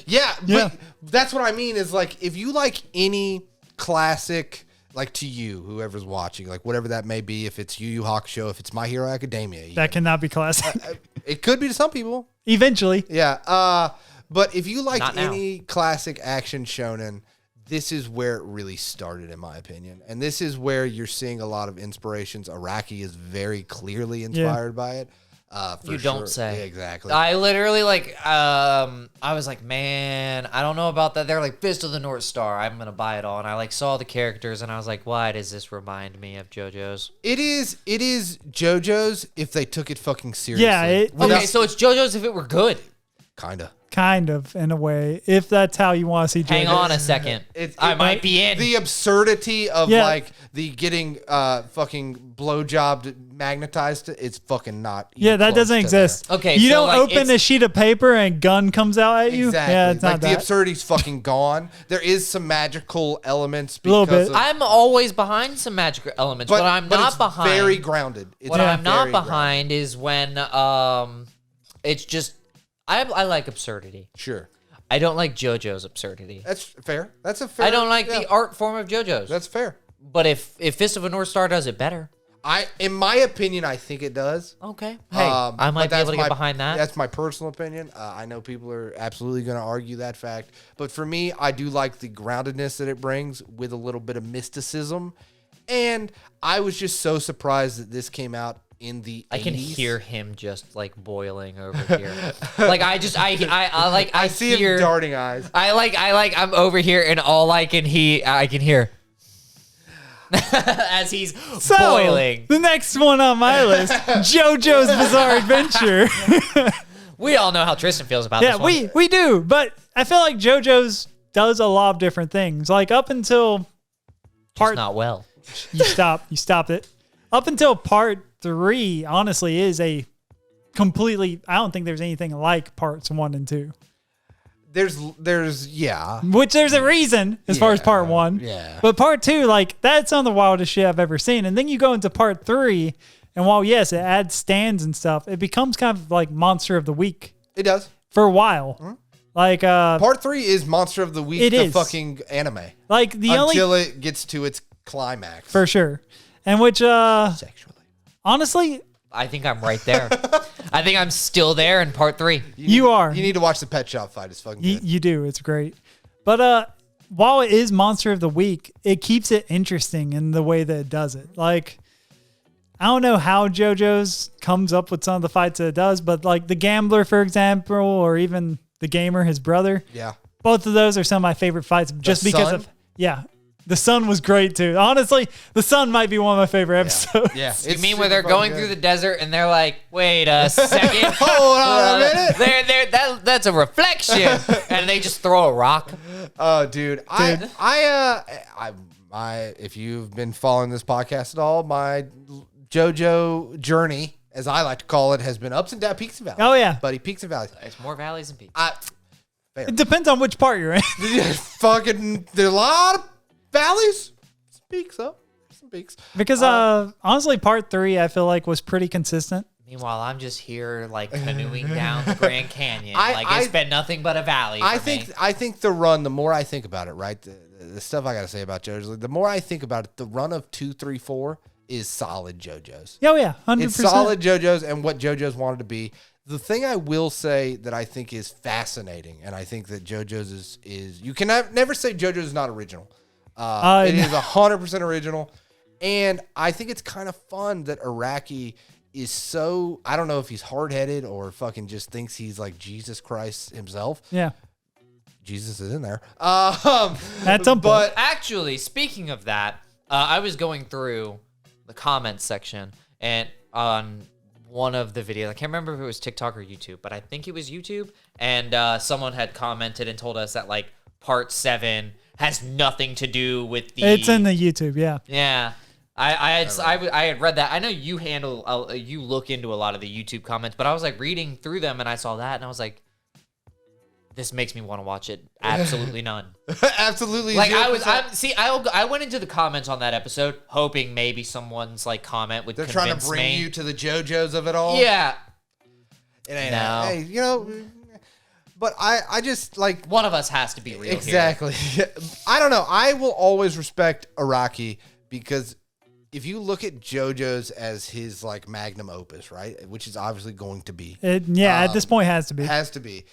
Yeah, but Yeah. that's what I mean is like if you like any classic, like to you, whoever's watching, like whatever that may be, if it's YuYu Hakusho, if it's My Hero Academia, even. That cannot be classic. It could be to some people. Eventually. Yeah. But if you like Not now. any classic action shonen, this is where it really started, in my opinion. And this is where you're seeing a lot of inspirations. Araki is very clearly inspired by it. For You don't sure. say. Yeah, exactly. I literally I was like, man, I don't know about that. They're like Fist of the North Star. I'm gonna buy it all, and I like saw the characters, and I was like, why does this remind me of JoJo's? It is JoJo's if they took it fucking seriously. Yeah, Okay, so it's JoJo's if it were good. Kinda. Kind of, in a way, if that's how you want to see JoJo. Hang on a second. I might be in. The absurdity of Yeah. like the getting fucking blowjobbed magnetized. It's fucking not. even Yeah, that close doesn't to exist. Okay, you so, don't like, open it's- a sheet of paper and gun comes out at you. Exactly. Yeah, it's like not the that. absurdity's fucking gone. There is some magical elements Little because bit. of, I'm always behind some magic elements, but I'm but not it's behind. very grounded. It's What I'm not very grounded. behind is when it's just I like absurdity. Sure, I don't like JoJo's absurdity. that's fair. That's a fair. I don't like yeah, the art form of JoJo's. That's fair. But if Fist of a North Star does it better, In my opinion, I think it does. okay. Hey, I but might be that's able to get behind that. That's my personal opinion. I know people are absolutely going to argue that fact, but for me, I do like the groundedness that it brings with a little bit of mysticism. And I was just so surprised that this came out in the 80s. I can hear him just like boiling over here. Like I see hear, him darting eyes. I'm over here and all I can hear as he's So, boiling. the next one on my list, JoJo's Bizarre Adventure. We all know how Tristan feels about Yeah, this one. we do, but I feel like JoJo's does a lot of different things. Like up until part Not well. you stopped it. Up until part 3, honestly, is a completely. I don't think there's anything like parts 1 and 2. There's yeah. Which there's a reason as far as part 1. yeah. But part 2, like that's some of the wildest shit I've ever seen. And then you go into part 3, and while yes, it adds stands and stuff, it becomes kind of like Monster of the Week It does. for a while. Like Part 3 is Monster of the Week, It the is. fucking anime. like the only Until it gets to its climax. for sure. And which Sexually. honestly, I think I'm right there. I think I'm still there in part 3. you are. You need to watch the Pet Shop fight. It's fucking You, good. you do. It's great. But while it is Monster of the Week, it keeps it interesting in the way that it does it. Like, I don't know how JoJo's comes up with some of the fights that it does, but like the Gambler, for example, or even the Gamer, his brother. Yeah. Both of those are some of my favorite fights just because of, the Sun was great too. Honestly, the Sun might be one of my favorite episodes. Yeah. You mean where they're going through the desert and they're like, wait a second. Hold on a minute. That's a reflection. And they just throw a rock. Oh, dude. If you've been following this podcast at all, my JoJo journey, as I like to call it, has been ups and downs, peaks and valleys. Oh, yeah. Buddy, peaks and valleys. It's more valleys and peaks. It depends on which part you're in. Fucking, there's a lot of valleys. Some peaks up. Some peaks. Because honestly, part 3, I feel like, was pretty consistent. Meanwhile, I'm just here like canoeing down the Grand Canyon. It's been nothing but a valley. I think the run, the more I think about it, right? The stuff I got to say about JoJo's, the more I think about it, the run of 2, 3, 4 is solid JoJo's. Oh, yeah. 100%. It's solid JoJo's and what JoJo's wanted to be. The thing I will say that I think is fascinating, and I think that JoJo's is you can never say JoJo's is not original. It is 100% original. And I think it's kind of fun that Araki is so, I don't know if he's hard-headed or fucking just thinks he's like Jesus Christ himself. Yeah. Jesus is in there. At some point. But actually, speaking of that, I was going through the comments section and on one of the videos, I can't remember if it was TikTok or YouTube, but I think it was YouTube. And someone had commented and told us that like part 7 has nothing to do with the. It's in the YouTube, yeah. Yeah. I had read that. I know you you look into a lot of the YouTube comments, but I was like reading through them and I saw that and I was like, this makes me want to watch it. Absolutely none. Absolutely. Like 0%. I went into the comments on that episode hoping maybe someone's like comment would convince me. They're trying to bring you to the JoJo's of it all. Yeah. It ain't. No. Hey, you know. But I just like one of us has to be real. Exactly. I don't know. I will always respect Araki because if you look at JoJo's as his like magnum opus, right, which is obviously going to be, at this point has to be. Has to be.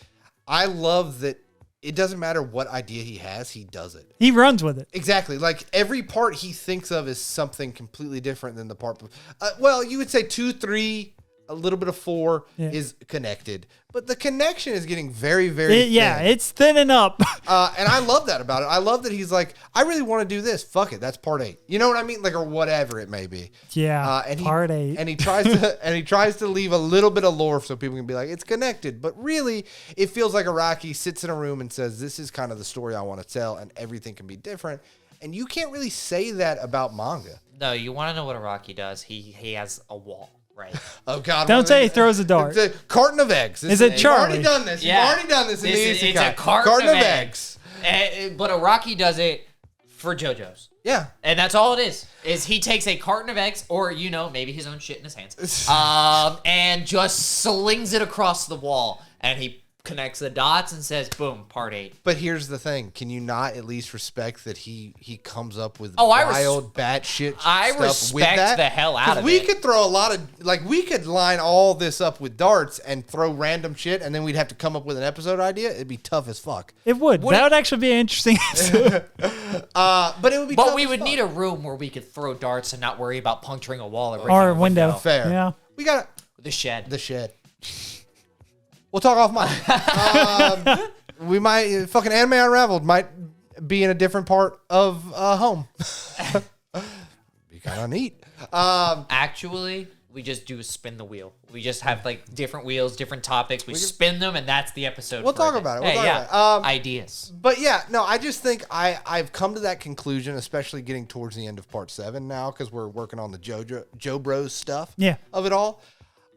I love that it doesn't matter what idea he has, he does it. He runs with it. Exactly. Like every part he thinks of is something completely different than the part. Well, you would say 2, 3, a little bit of 4 is connected, but the connection is getting very, very thin. Yeah, it's thinning up. And I love that about it. I love that he's like, I really want to do this. Fuck it, that's part 8. You know what I mean? Like, or whatever it may be. Yeah, part 8. And he tries to leave a little bit of lore so people can be like, it's connected. But really, it feels like Araki sits in a room and says, this is kind of the story I want to tell, and everything can be different. And you can't really say that about manga. No, you want to know what Araki does? He has a wall. Right. Oh God! Don't say he throws a dart. It's a carton of eggs. Is it Charlie? You've already done this. Yeah. You've already done this. It's a carton of eggs. But Araki does it for JoJo's. Yeah. And that's all it is. Is he takes a carton of eggs, or maybe his own shit in his hands, and just slings it across the wall, and he connects the dots and says, "Boom, part 8." But here's the thing: can you not at least respect that he comes up with wild batshit stuff I with that? respect the hell out of it. We could throw a lot of we could line all this up with darts and throw random shit, and then we'd have to come up with an episode idea. It'd be tough as fuck. It would. That would actually be an interesting episode. But it would be. But we would need a room where we could throw darts and not worry about puncturing a wall or a window. Fair. Yeah. We got the shed. The shed. We'll talk off mic. We might fucking Anime Unraveled might be in a different part of home. Be kind of neat. Actually, we just do spin the wheel. We just have like different wheels, different topics. We spin them, and that's the episode. We'll talk about it. We'll talk about it. Ideas. But yeah, no, I just think I've come to that conclusion, especially getting towards the end of part 7 now, because we're working on the Joe Bros stuff of it all.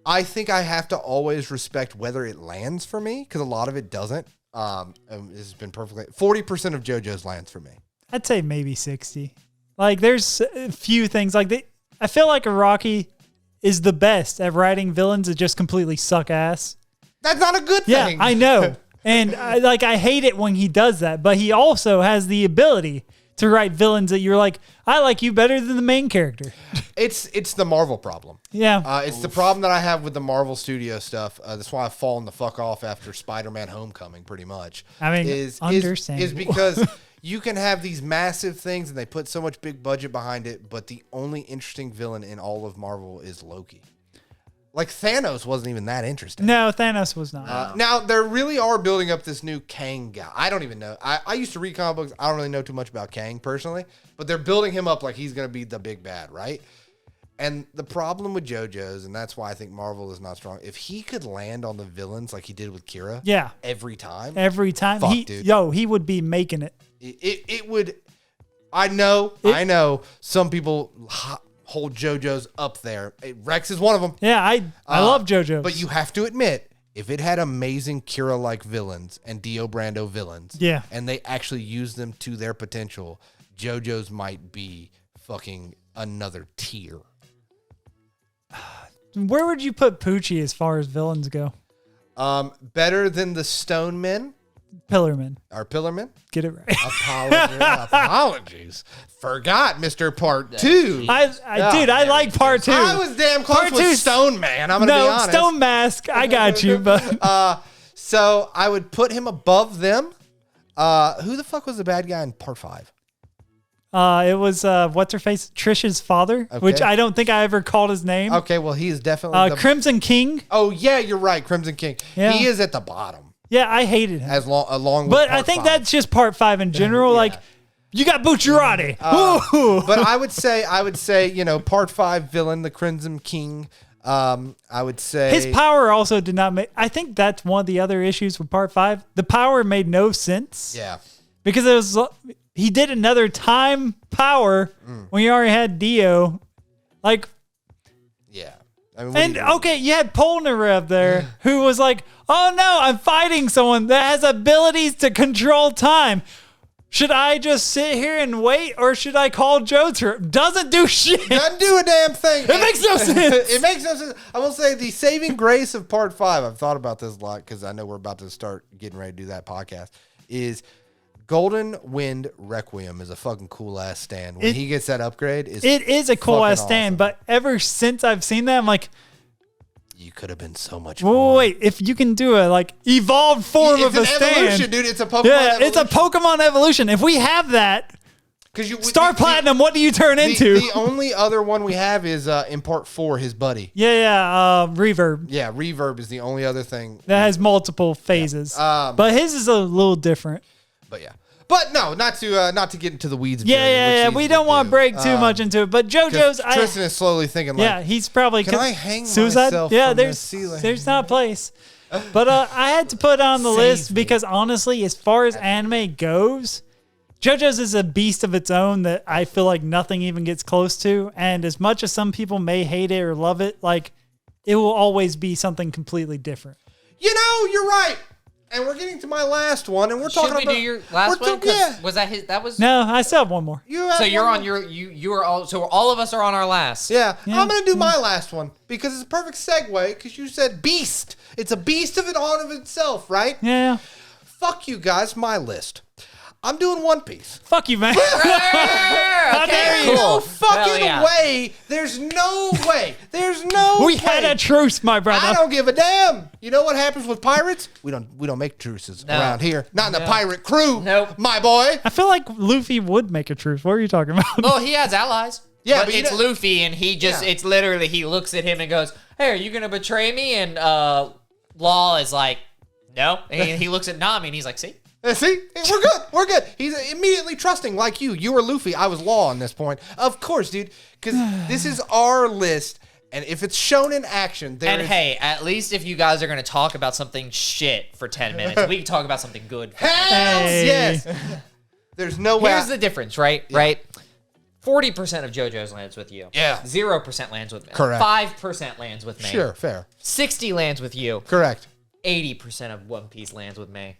I think I have to always respect whether it lands for me, because a lot of it doesn't. This has been perfectly 40% of JoJo's lands for me. I'd say maybe 60. Like there's a few things like I feel like Araki is the best at writing villains that just completely suck ass. That's not a good thing. Yeah, I know. And I hate it when he does that, but he also has the ability to write villains that you're like, I like you better than the main character. It's the Marvel problem. Yeah. It's the problem that I have with the Marvel Studio stuff. That's why I've fallen the fuck off after Spider-Man Homecoming, pretty much. I mean, is understandable. because you can have these massive things, and they put so much big budget behind it, but the only interesting villain in all of Marvel is Loki. Like, Thanos wasn't even that interesting. No, Thanos was not. Now, they really are building up this new Kang guy. I don't even know. I used to read comic books. I don't really know too much about Kang personally, but they're building him up like he's going to be the big bad, right? And the problem with JoJo's, and that's why I think Marvel is not strong, if he could land on the villains like he did with Kira every time. Every time. Fuck, dude. He would be making it. It would. I know some people hold JoJo's up there. Rex is one of them. Yeah, I love JoJo's. But you have to admit, if it had amazing Kira-like villains and Dio Brando villains, and they actually use them to their potential, JoJo's might be fucking another tier. Where would you put Poochie as far as villains go? Better than the Stone Men? Pillarman. Or Pillarman? Get it right. Apologies. Forgot, Mr. Part 2. I like Part 2. I was damn close Part with 2 Stone Man. I'm going to be honest. Stone Mask. I got you. But so I would put him above them. Who the fuck was the bad guy in Part 5? It was what's her face, Trish's father, which I don't think I ever called his name. Okay, well he is definitely Crimson King. Oh yeah, you're right, Crimson King. Yeah. He is at the bottom. Yeah, I hated him. Along with but Part I think 5. That's just Part 5 in general. Like, you got Bucciarati. But I would say, Part 5 villain, the Crimson King. I would say his power also did not make. I think that's one of the other issues with Part 5. The power made no sense. Yeah, because it was. He did another time power when he already had Dio. Like, yeah. I mean, you had Polnareff there who was like, oh no, I'm fighting someone that has abilities to control time. Should I just sit here and wait, or should I call Jotaro? Doesn't do shit. Doesn't do a damn thing. It makes no sense. It makes no sense. I will say the saving grace of Part 5, I've thought about this a lot because I know we're about to start getting ready to do that podcast, is Golden Wind Requiem is a fucking cool ass stand. When he gets that upgrade, it is a cool ass stand. Awesome. But ever since I've seen that, I'm like, you could have been so much more. Wait, if you can do a evolved form of a stand, evolution, dude. It's a Pokemon. Yeah, evolution. It's a Pokemon evolution. If we have that, Star Platinum, what do you turn into? The only other one we have is in Part 4, his buddy. Reverb. Yeah, Reverb is the only other thing that has multiple phases. But his is a little different. But yeah. But no, not to get into the weeds. Yeah. We don't want to break too much into it. But JoJo's, Tristan is slowly thinking. He's probably. Can I hang suicide? myself Yeah, from the ceiling? There's not a place. But I had to put on the list because honestly, as far as anime goes, JoJo's is a beast of its own that I feel like nothing even gets close to. And as much as some people may hate it or love it, it will always be something completely different. You're right. And we're getting to my last one, and we're talking about. Should we do your last one? Yeah. Was that his? That was. No, I still have one more. So you're on your. You are all. So all of us are on our last. Yeah. I'm gonna do my last one because it's a perfect segue. Because you said beast. It's a beast of it all of itself, right? Yeah. Fuck you guys. My list. I'm doing One Piece. Fuck you, man. How dare you? No fucking way. There's no way. There's no We way. had a truce, my brother. I don't give a damn. You know what happens with pirates? We don't make truces around here. Not in the pirate crew. Nope. My boy. I feel like Luffy would make a truce. What are you talking about? Well, he has allies. Yeah, but it's Luffy, and he just, it's literally, he looks at him and goes, hey, are you going to betray me? And Law is like, no. And he looks at Nami, and he's like, see? See? We're good. We're good. He's immediately trusting like you. You were Luffy. I was Law on this point. Of course, dude. Because this is our list. And if it's shonen action, hey, at least if you guys are going to talk about something shit for 10 minutes, we can talk about something good. Yes. There's no way. Here's the difference, right? Yeah. Right? 40% of JoJo's lands with you. Yeah. 0% lands with me. Correct. 5% lands with me. Sure, fair. 60 lands with you. Correct. 80% of One Piece lands with me.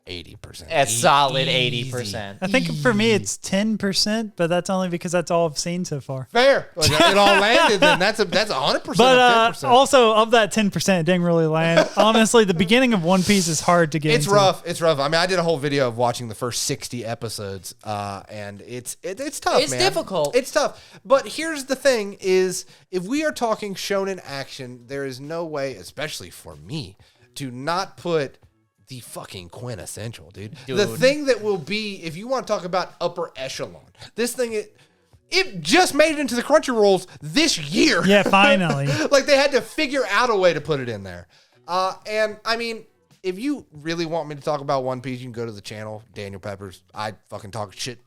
80%. A solid 80%. I think for me it's 10%, but that's only because that's all I've seen so far. Fair. It all landed, then that's 100%. But also of that 10%, it didn't really land. Honestly, the beginning of One Piece is hard to get into. Rough. It's rough. I mean, I did a whole video of watching the first 60 episodes, and it's tough, It's man. difficult. It's tough. But here's the thing is, if we are talking shonen action, there is no way, especially for me, to not put the fucking quintessential, dude. Dude. The thing that will be, if you want to talk about upper echelon, this thing, it just made it into the Crunchyrolls this year. Yeah, finally. Like, they had to figure out a way to put it in there. And, I mean, if you really want me to talk about One Piece, you can go to the channel, Daniel Peppers. I fucking talk a shit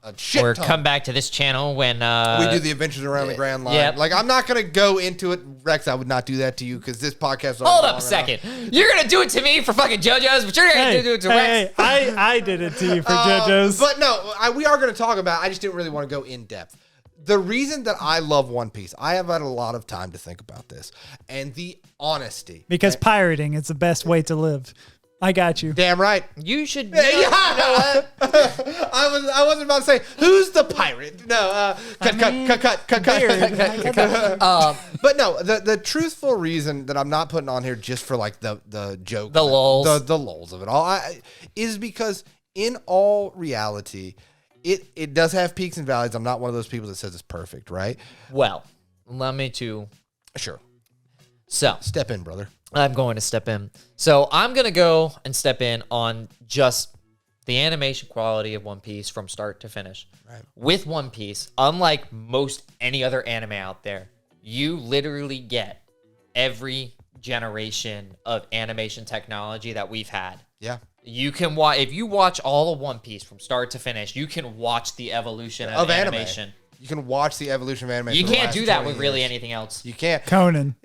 Or ton. come back to this channel when We do the Adventures Around the Grand Line. Yep. Like, I'm not going to go into it. Rex, I would not do that to you because this podcast is Hold already up a long second. enough. You're gonna do it to me for fucking JoJo's, but you're not gonna do it to Rex. I did it to you for JoJo's. But no, we are going to talk about it. I just didn't really want to go in depth. The reason that I love One Piece, I have had a lot of time to think about this. And the honesty. Because pirating is the best way to live. I got you. Damn right. You should. Yeah, you know what? I wasn't about to say who's the pirate. No, cut. But no, the truthful reason that I'm not putting on here just for like the joke, The lulz. the lulz of it all, is because in all reality, it does have peaks and valleys. I'm not one of those people that says it's perfect, right? Well, let me to. Sure, So step in, brother. I'm going to step in. So I'm going to go and step in on just the animation quality of One Piece from start to finish. Right. With One Piece, unlike most any other anime out there, you literally get every generation of animation technology that we've had. Yeah. You can watch, if you watch all of One Piece from start to finish, you can watch the evolution of animation. You can watch the evolution of animation. You for the can't last do that 20 with really years. anything else. You can't. Conan.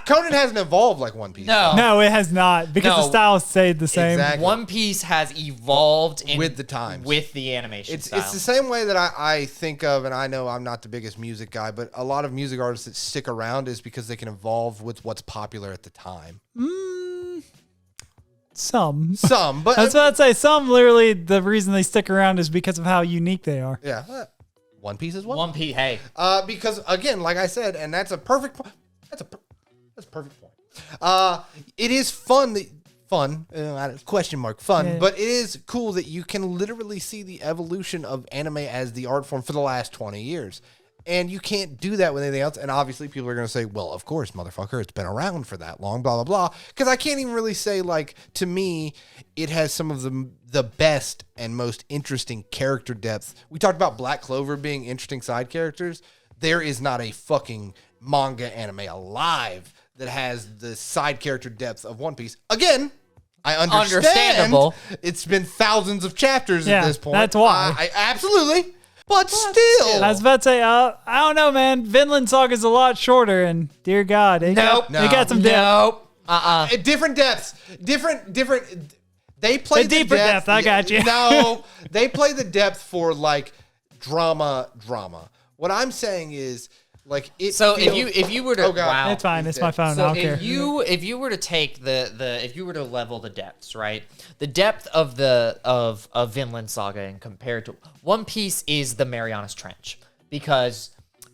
Conan hasn't evolved like One Piece. No, it has not. Because the No. style stayed the same. Exactly. One Piece has evolved With the times. with the animation style. It's the same way that I think of, and I know I'm not the biggest music guy, but a lot of music artists that stick around is because they can evolve with what's popular at the time. Some. Some, but That's what I'd say. Some, literally, the reason they stick around is because of how unique they are. yeah, One Piece as well. One Piece, hey. Because again, like I said, and that's a perfect point. That's a perfect point. It is fun. Question mark fun, Yeah. but it is cool that you can literally see the evolution of anime as the art form for the last 20 years. And you can't do that with anything else. And obviously people are going to say, well, of course, motherfucker, it's been around for that long, blah, blah, blah. Because I can't even really say, like, to me, it has some of the best and most interesting character depth. We talked about Black Clover being interesting side characters. There is not a fucking manga anime alive that has the side character depth of One Piece. Again, I understand. Understandable. It's been thousands of chapters Yeah, at this point. that's why. I absolutely. But still. I was about to say, I don't know, man. Vinland Saga is a lot shorter, and dear God, it Nope. got some depth. Nope. Different depths. Different. They play The deeper depth, I got you. No, they play the depth for like drama. What I'm saying is like it. So feels- if you were to Oh, God. wow. It's fine. It's my phone. I So don't care. if you were to take if you were to level the depths, right? The depth of of Vinland Saga and compared to One Piece is the Marianas Trench because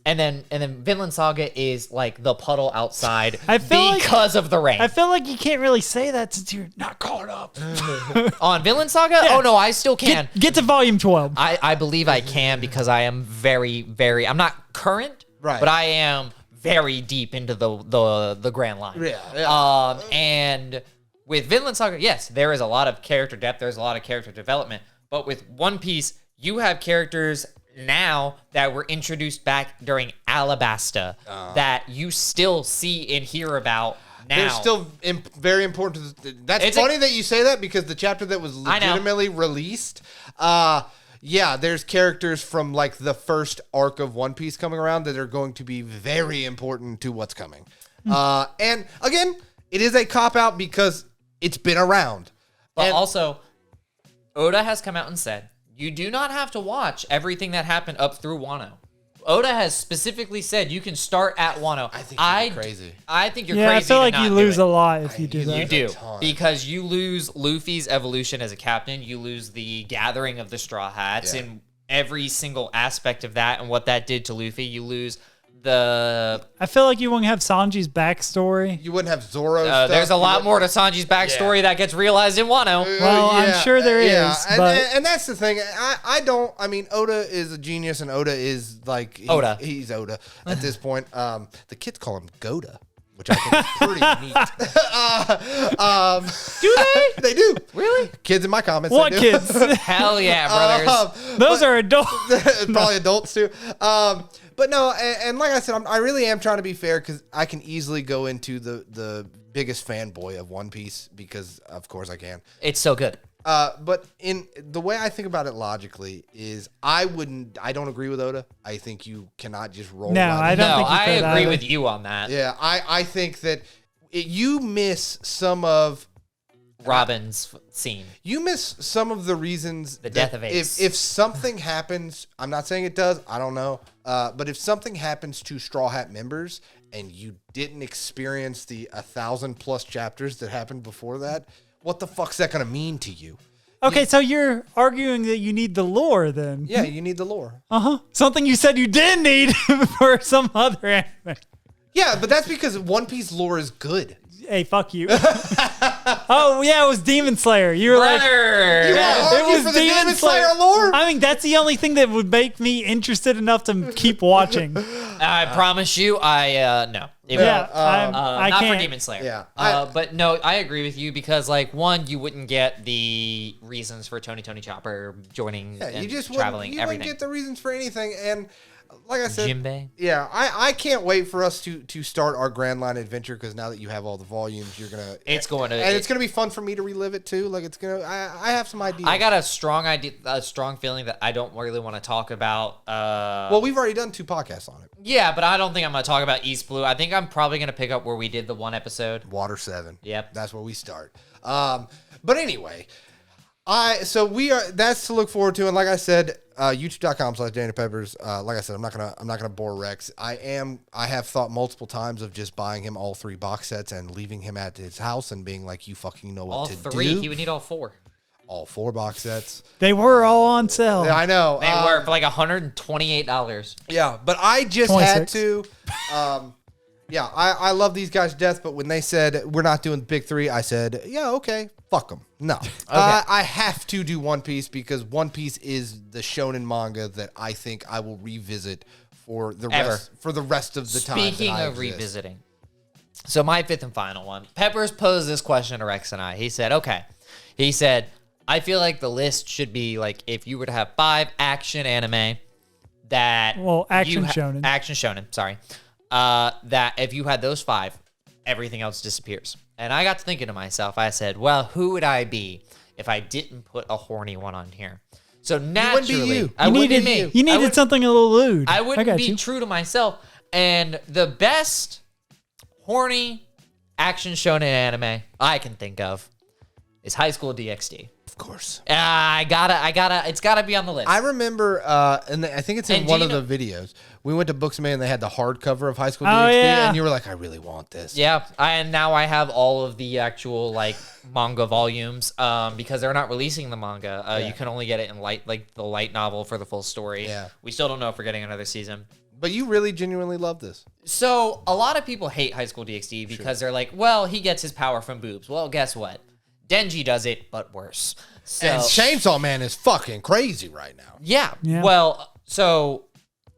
and then Vinland Saga is like the puddle outside I feel because of the rain. I feel like you can't really say that since you're not caught up. On Vinland Saga? Oh no, I still can. Get to volume 12. I believe I can because I am very I'm not current, Right. but I am very deep into the Grand Line. Yeah. And with Vinland Saga, yes, there is a lot of character depth. There's a lot of character development. But with One Piece, you have characters now that were introduced back during Alabasta that you still see and hear about now. They're still very important. That's It's funny that you say that because the chapter that was I know. legitimately released, yeah, there's characters from like the first arc of One Piece coming around that are going to be very important to what's coming. And again, it is a cop out because it's been around. But And- also, Oda has come out and said, you do not have to watch everything that happened up through Wano. Oda has specifically said you can start at Wano. I think you're crazy. I think you're Yeah, crazy. I feel to like not you do lose it. a lot if you do you that. You do, a ton. because you lose Luffy's evolution as a captain. You lose the gathering of the Straw Hats Yeah. and every single aspect of that and what that did to Luffy. You lose the. I feel like you won't have Sanji's backstory. You wouldn't have Zoro. Stuff. There's a You lot wouldn't- more to Sanji's backstory that gets realized in Wano. Well, I'm sure there is, and, but- and that's the thing. I mean, Oda is a genius, and Oda is like Oda. He's Oda at this point. The kids call him Goda. which I think is pretty neat. Do they? They do. Really? Kids in my comments. What they do. kids? Hell yeah, brothers. Those are adults. Probably adults too. But no, and like I said, I really am trying to be fair because I can easily go into the biggest fanboy of One Piece because, of course, I can. It's so good. But in the way I think about it logically is I don't agree with Oda. I think you cannot just roll. No, right I in. don't No, think you I could agree either. with you on that. Yeah, I think that you miss some of Robin's scene. You miss some of the reasons. The death of Ace. If something happens, I'm not saying it does. I don't know. But if something happens to Straw Hat members and you didn't experience the 1,000+ chapters that happened before that, what the fuck's that gonna mean to you? Okay, so you're arguing that you need the lore then. Yeah, you need the lore. Something you said you didn't need for some other anime. Yeah, but that's because One Piece lore is good. Hey, fuck you. Oh, yeah, it was Demon Slayer. You were like, Brother! You Yeah, wanna it argue was for the Demon Demon Slayer Slayer lore? I mean, that's the only thing that would make me interested enough to keep watching. I promise you, no. It Yeah, won't. I Not can't. for Demon Slayer. Yeah. But no, I agree with you because, like, one, you wouldn't get the reasons for Tony Chopper joining Yeah, and you just traveling, wouldn't everything. get the reasons for anything. And like I said, Jinbei. yeah, I can't wait for us to start our Grand Line adventure because now that you have all the volumes, you're gonna. It's going to. And it's gonna be fun for me to relive it too. Like it's gonna. I have some ideas. I got a strong idea, a strong feeling that I don't really want to talk about. Well, we've already done 2 podcasts on it. Yeah, but I don't think I'm going to talk about East Blue. I think I'm probably going to pick up where we did the one episode. Water 7. Yep. That's where we start. But anyway, that's to look forward to. And like I said, youtube.com/DanielPeppers. Like I said, I'm not gonna bore Rex. I have thought multiple times of just buying him all 3 box sets and leaving him at his house and being like, you fucking know what All to 3. do. He would need all 4. All 4 box sets. They were all on sale. Yeah, I know. They were for like $128. Yeah, but I just 26. had to. Yeah, I love these guys to death, but when they said we're not doing the big 3, I said, yeah, okay, fuck them. No. I have to do One Piece because One Piece is the shonen manga that I think I will revisit for the rest of the time. Speaking of revisiting, so my 5th and final one, Peppers posed this question to Rex and I. He said, I feel like the list should be like if you were to have 5 action anime that action shonen, sorry. That if you had those 5, everything else disappears. And I got to thinking to myself, I said, well, who would I be if I didn't put a horny one on here? So naturally, I wouldn't be me. You needed something a little lewd. I wouldn't be true to myself. And the best horny action shonen anime I can think of is HighSchool DxD. Of course. It's gotta be on the list. I remember, and I think it's in one of the videos. We went to Books-A-Man and they had the hardcover of HighSchool DxD, and you were like, I really want this. Yeah, and now I have all of the actual like manga volumes because they're not releasing the manga. You can only get it in the light novel for the full story. Yeah. We still don't know if we're getting another season. But you really genuinely love this. So a lot of people hate HighSchool DxD because they're like, well, he gets his power from boobs. Well, guess what? Denji does it, but worse. So, And Chainsaw Man is fucking crazy right now. Yeah. Well, so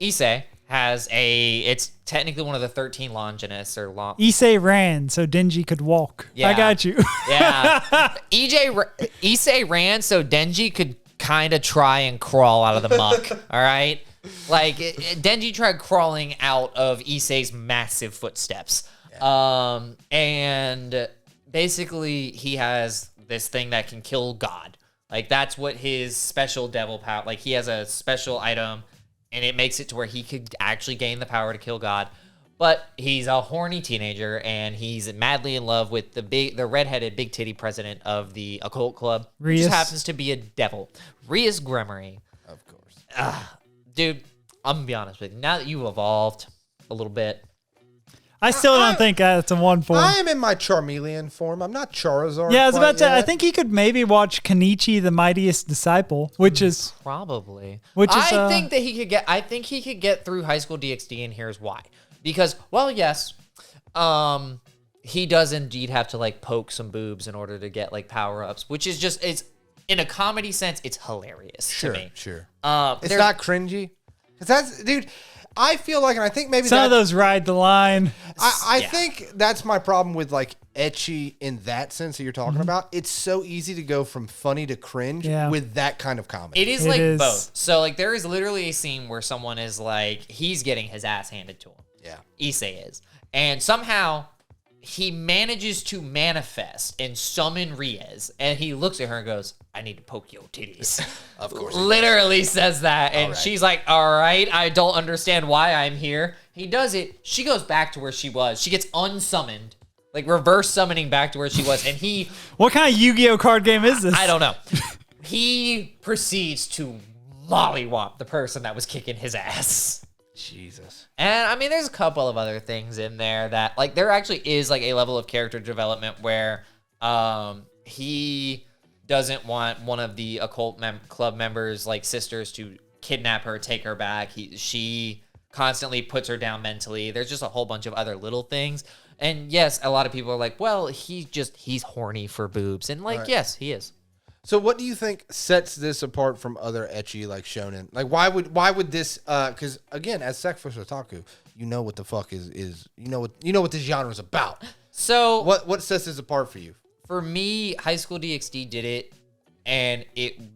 Issei has it's technically one of the 13 Longinus or Issei ran so Denji could walk. Yeah. I got you. Yeah. Issei ran so Denji could kind of try and crawl out of the muck. All right. Like Denji tried crawling out of Issei's massive footsteps. Yeah. And basically he has this thing that can kill God. Like that's what his special devil power, like he has a special item and it makes it to where he could actually gain the power to kill God. But he's a horny teenager and he's madly in love with the redheaded big titty president of the occult club, who just happens to be a devil. Rias Gremory. Of course. Dude, I'm gonna be honest with you. Now that you've evolved a little bit, I still don't think it's a 1 form. I am in my Charmeleon form. I'm not Charizard. Yeah, I was about to. yet. I think he could maybe watch Kenichi, the Mightiest Disciple, which is probably. I think that he could get. I think he could get through HighSchool DxD, and here's why. Because, well, yes, he does indeed have to like poke some boobs in order to get like power ups, which is just it's in a comedy sense, it's hilarious to me. Sure. It's It's not cringy. 'Cause that's, dude. I feel like, and I think maybe some of those ride the line. I think that's my problem with like ecchi in that sense that you're talking Mm-hmm. about. It's so easy to go from funny to cringe with that kind of comedy. It is both. So like there is literally a scene where someone is like, he's getting his ass handed to him. Yeah. Issei is. And somehow he manages to manifest and summon Riez. And he looks at her and goes, I need to poke your titties. Of course. Literally says that. And All right. she's like, all right, I don't understand why I'm here. He does it. She goes back to where she was. She gets unsummoned. Like reverse summoning back to where she was. And he... What kind of Yu-Gi-Oh card game is this? I don't know. He proceeds to mollywop the person that was kicking his ass. Jesus. And I mean, there's a couple of other things in there that, like, there actually is like a level of character development where he doesn't want one of the occult club members, like sisters, to kidnap her, take her back. She constantly puts her down mentally. There's just a whole bunch of other little things. And yes, a lot of people are like, well, he's horny for boobs. And like, yes, he is. So what do you think sets this apart from other ecchi like shonen? Like why would this cuz again, as Sex Otaku, you know what the fuck is you know what this genre is about. So What sets this apart for you? for me, High School DxD did it, and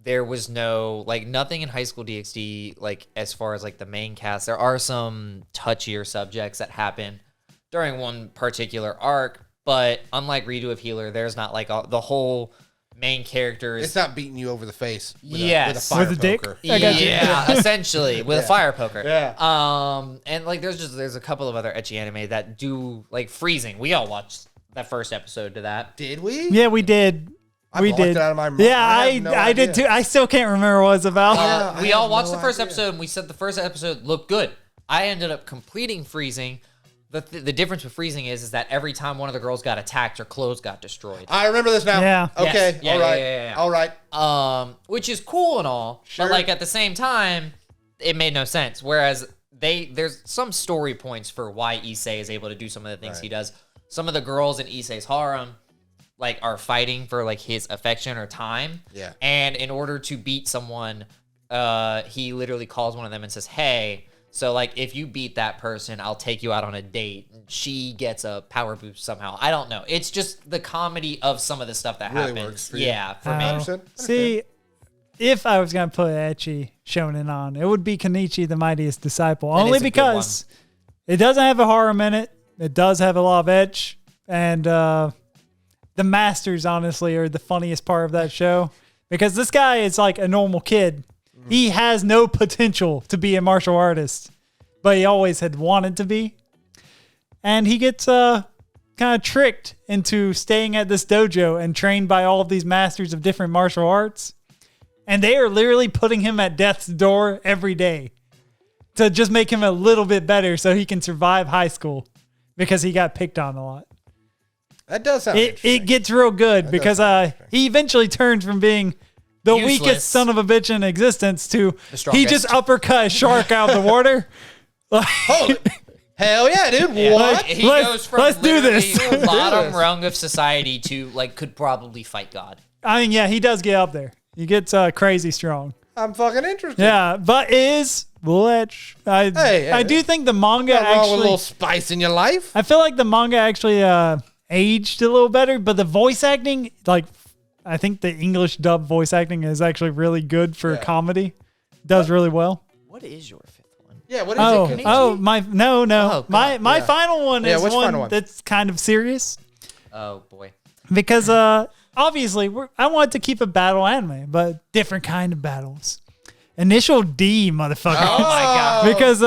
there was no, like, nothing in High School DxD, like, as far as like the main cast. There are some touchier subjects that happen during one particular arc, but unlike Redo of Healer, there's not like the whole main characters. It's not beating you over the face with Yes. a fire With a dick? poker. I got you. Yeah, essentially with a fire poker. Yeah. And like there's a couple of other ecchi anime that do like Freezing. We all watched that first episode to that. Did we? Yeah, we did. I we blocked did. it out of my mind. Yeah, I have no I did idea. too. I still can't remember what it was about. I We have all watched no the first idea. episode and we said the first episode looked good. I ended up completing Freezing. The difference with Freezing is that every time one of the girls got attacked, her clothes got destroyed. I remember this now. Yeah. Okay. Yes. Yeah, all right. yeah. All right. Which is cool and all, Sure. but like at the same time, it made no sense. Whereas there's some story points for why Issei is able to do some of the things he does. Some of the girls in Issei's harem like are fighting for like his affection or time. Yeah. And in order to beat someone, he literally calls one of them and says, "Hey, so like if you beat that person, I'll take you out on a date." She gets a power boost somehow. I don't know. It's just the comedy of some of the stuff that Really happens. works for you. Yeah, for me. Understood. See, if I was gonna put ecchi shonen on, it would be Kenichi the Mightiest Disciple. That Only is a good because it doesn't have a harem in it. It does have a lot of etch, and the masters honestly are the funniest part of that show because this guy is like a normal kid. He has no potential to be a martial artist, but he always had wanted to be. And he gets kind of tricked into staying at this dojo and trained by all of these masters of different martial arts. And they are literally putting him at death's door every day to just make him a little bit better so he can survive high school because he got picked on a lot. That does sound It interesting. gets real good because he eventually turns from being the Useless. weakest son of a bitch in existence to he strongest. just uppercut a shark out of the water. Holy. Hell yeah, dude. Yeah, What? like, he Let's- goes from let's do this. literally Let's do bottom this. rung of society to like could probably fight God. I mean, yeah, he does get up there. He gets crazy strong. I'm fucking interested. Yeah, but is Lich. Hey, I do think the manga Nothing wrong with a actually. little spice in your life. I feel like the manga actually aged a little better, but the voice acting, like, I think the English dub voice acting is actually really good for comedy. Does really well. What is your fifth one? Yeah, what is it? Oh, my no. Oh, my God. final one Yeah, is which one final one? that's kind of serious Oh boy. because obviously I wanted to keep a battle anime, but different kind of battles. Initial D, motherfucker. Oh my God. Because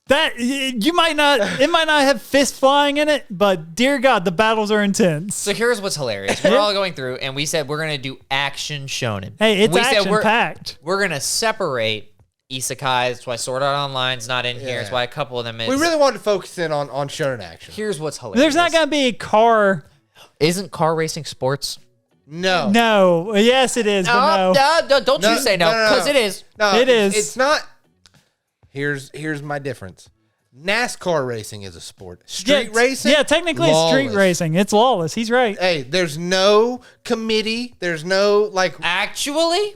that you might not, it might not have fist flying in it, but dear God, the battles are intense. So here's what's hilarious. We're all going through, and we said we're gonna do action shonen. Hey, it's we said action packed. We're gonna separate isekais. That's why Sword Art Online's not in here. That's why a couple of them is. We really wanted to focus in on shonen action. Here's what's hilarious. There's not gonna be a car. Isn't car racing sports? No. No, yes, it is, but no. Don't you say no, because it is. No, It is. It's not. Here's my difference. NASCAR racing is a sport. Street racing? Yeah, technically it's street lawless. racing. It's lawless. He's right. Hey, there's no committee. There's no, like, Actually,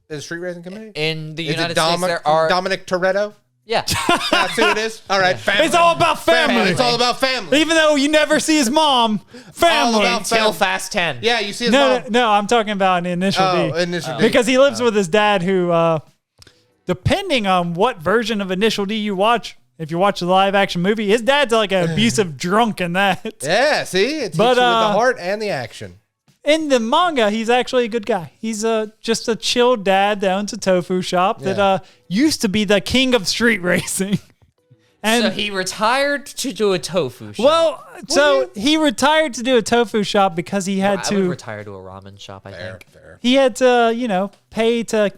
there's a street racing committee? in the Is United it States, there are. Dominic Toretto? Yeah. That's who it is. All right, family. It's all about family. It's all about family. Even though you never see his mom, family. about Until Fast 10. Yeah, you see his No, mom. I'm talking about an Initial D. Initial D. Because he lives with his dad who, depending on what version of Initial D you watch, if you watch the live action movie, his dad's like an abusive drunk in that. Yeah, see? It's But, with the heart and the action. In the manga, he's actually a good guy. He's just a chill dad that owns a tofu shop that used to be the king of street racing. And So he retired to do a tofu shop. well, he retired to do a tofu shop because he had I would to. retire to a ramen shop, I think. Fair. He had to, pay to.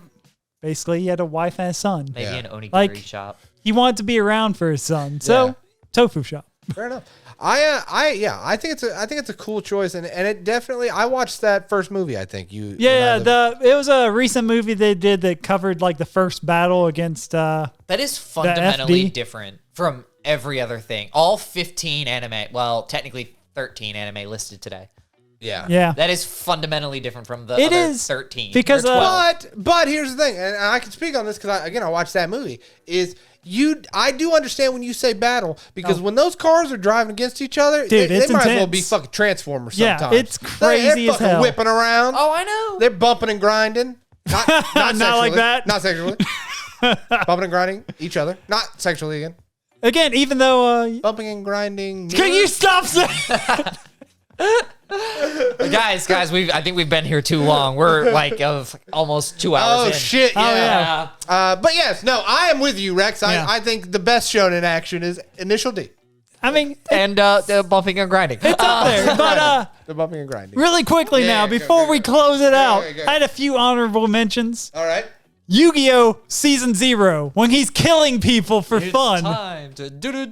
Basically, he had a wife and a son. Maybe an onigiri Like- shop. He wanted to be around for his son, so Yeah. tofu shop. Fair enough. I think it's a cool choice, and it definitely. I watched that first movie. I think you. Yeah, it was a recent movie they did that covered like the first battle against. That is fundamentally FD. different from every other thing. All 15 anime, well, technically 13 anime listed today. Yeah. Yeah, That is fundamentally different from the It other is, 13. because, or 12. But here's the thing, and I can speak on this because I watched that movie. I do understand when you say battle because when those cars are driving against each other, Dude, they it's might as well intense. be fucking Transformers Yeah, sometimes. it's crazy They're as fucking hell. whipping around. Oh, I know. They're bumping and grinding. Not Not like sexually. that. Not sexually. Bumping and grinding each other. Not sexually again. again, even though. Bumping and grinding. Can you stop saying? guys, I think we've been here too long. We're like almost 2 hours Oh in. shit! Oh, Yeah. yeah. But yes, no, I am with you, Rex. Yeah. I think the best shonen action is Initial D. I mean, And the bumping and grinding. it's up there, but The bumping and grinding. really quickly Yeah, now, go, before go, we go. close it out, go. I had a few honorable mentions. All right. Yu-Gi-Oh! Season 0, when he's killing people for fun. Time to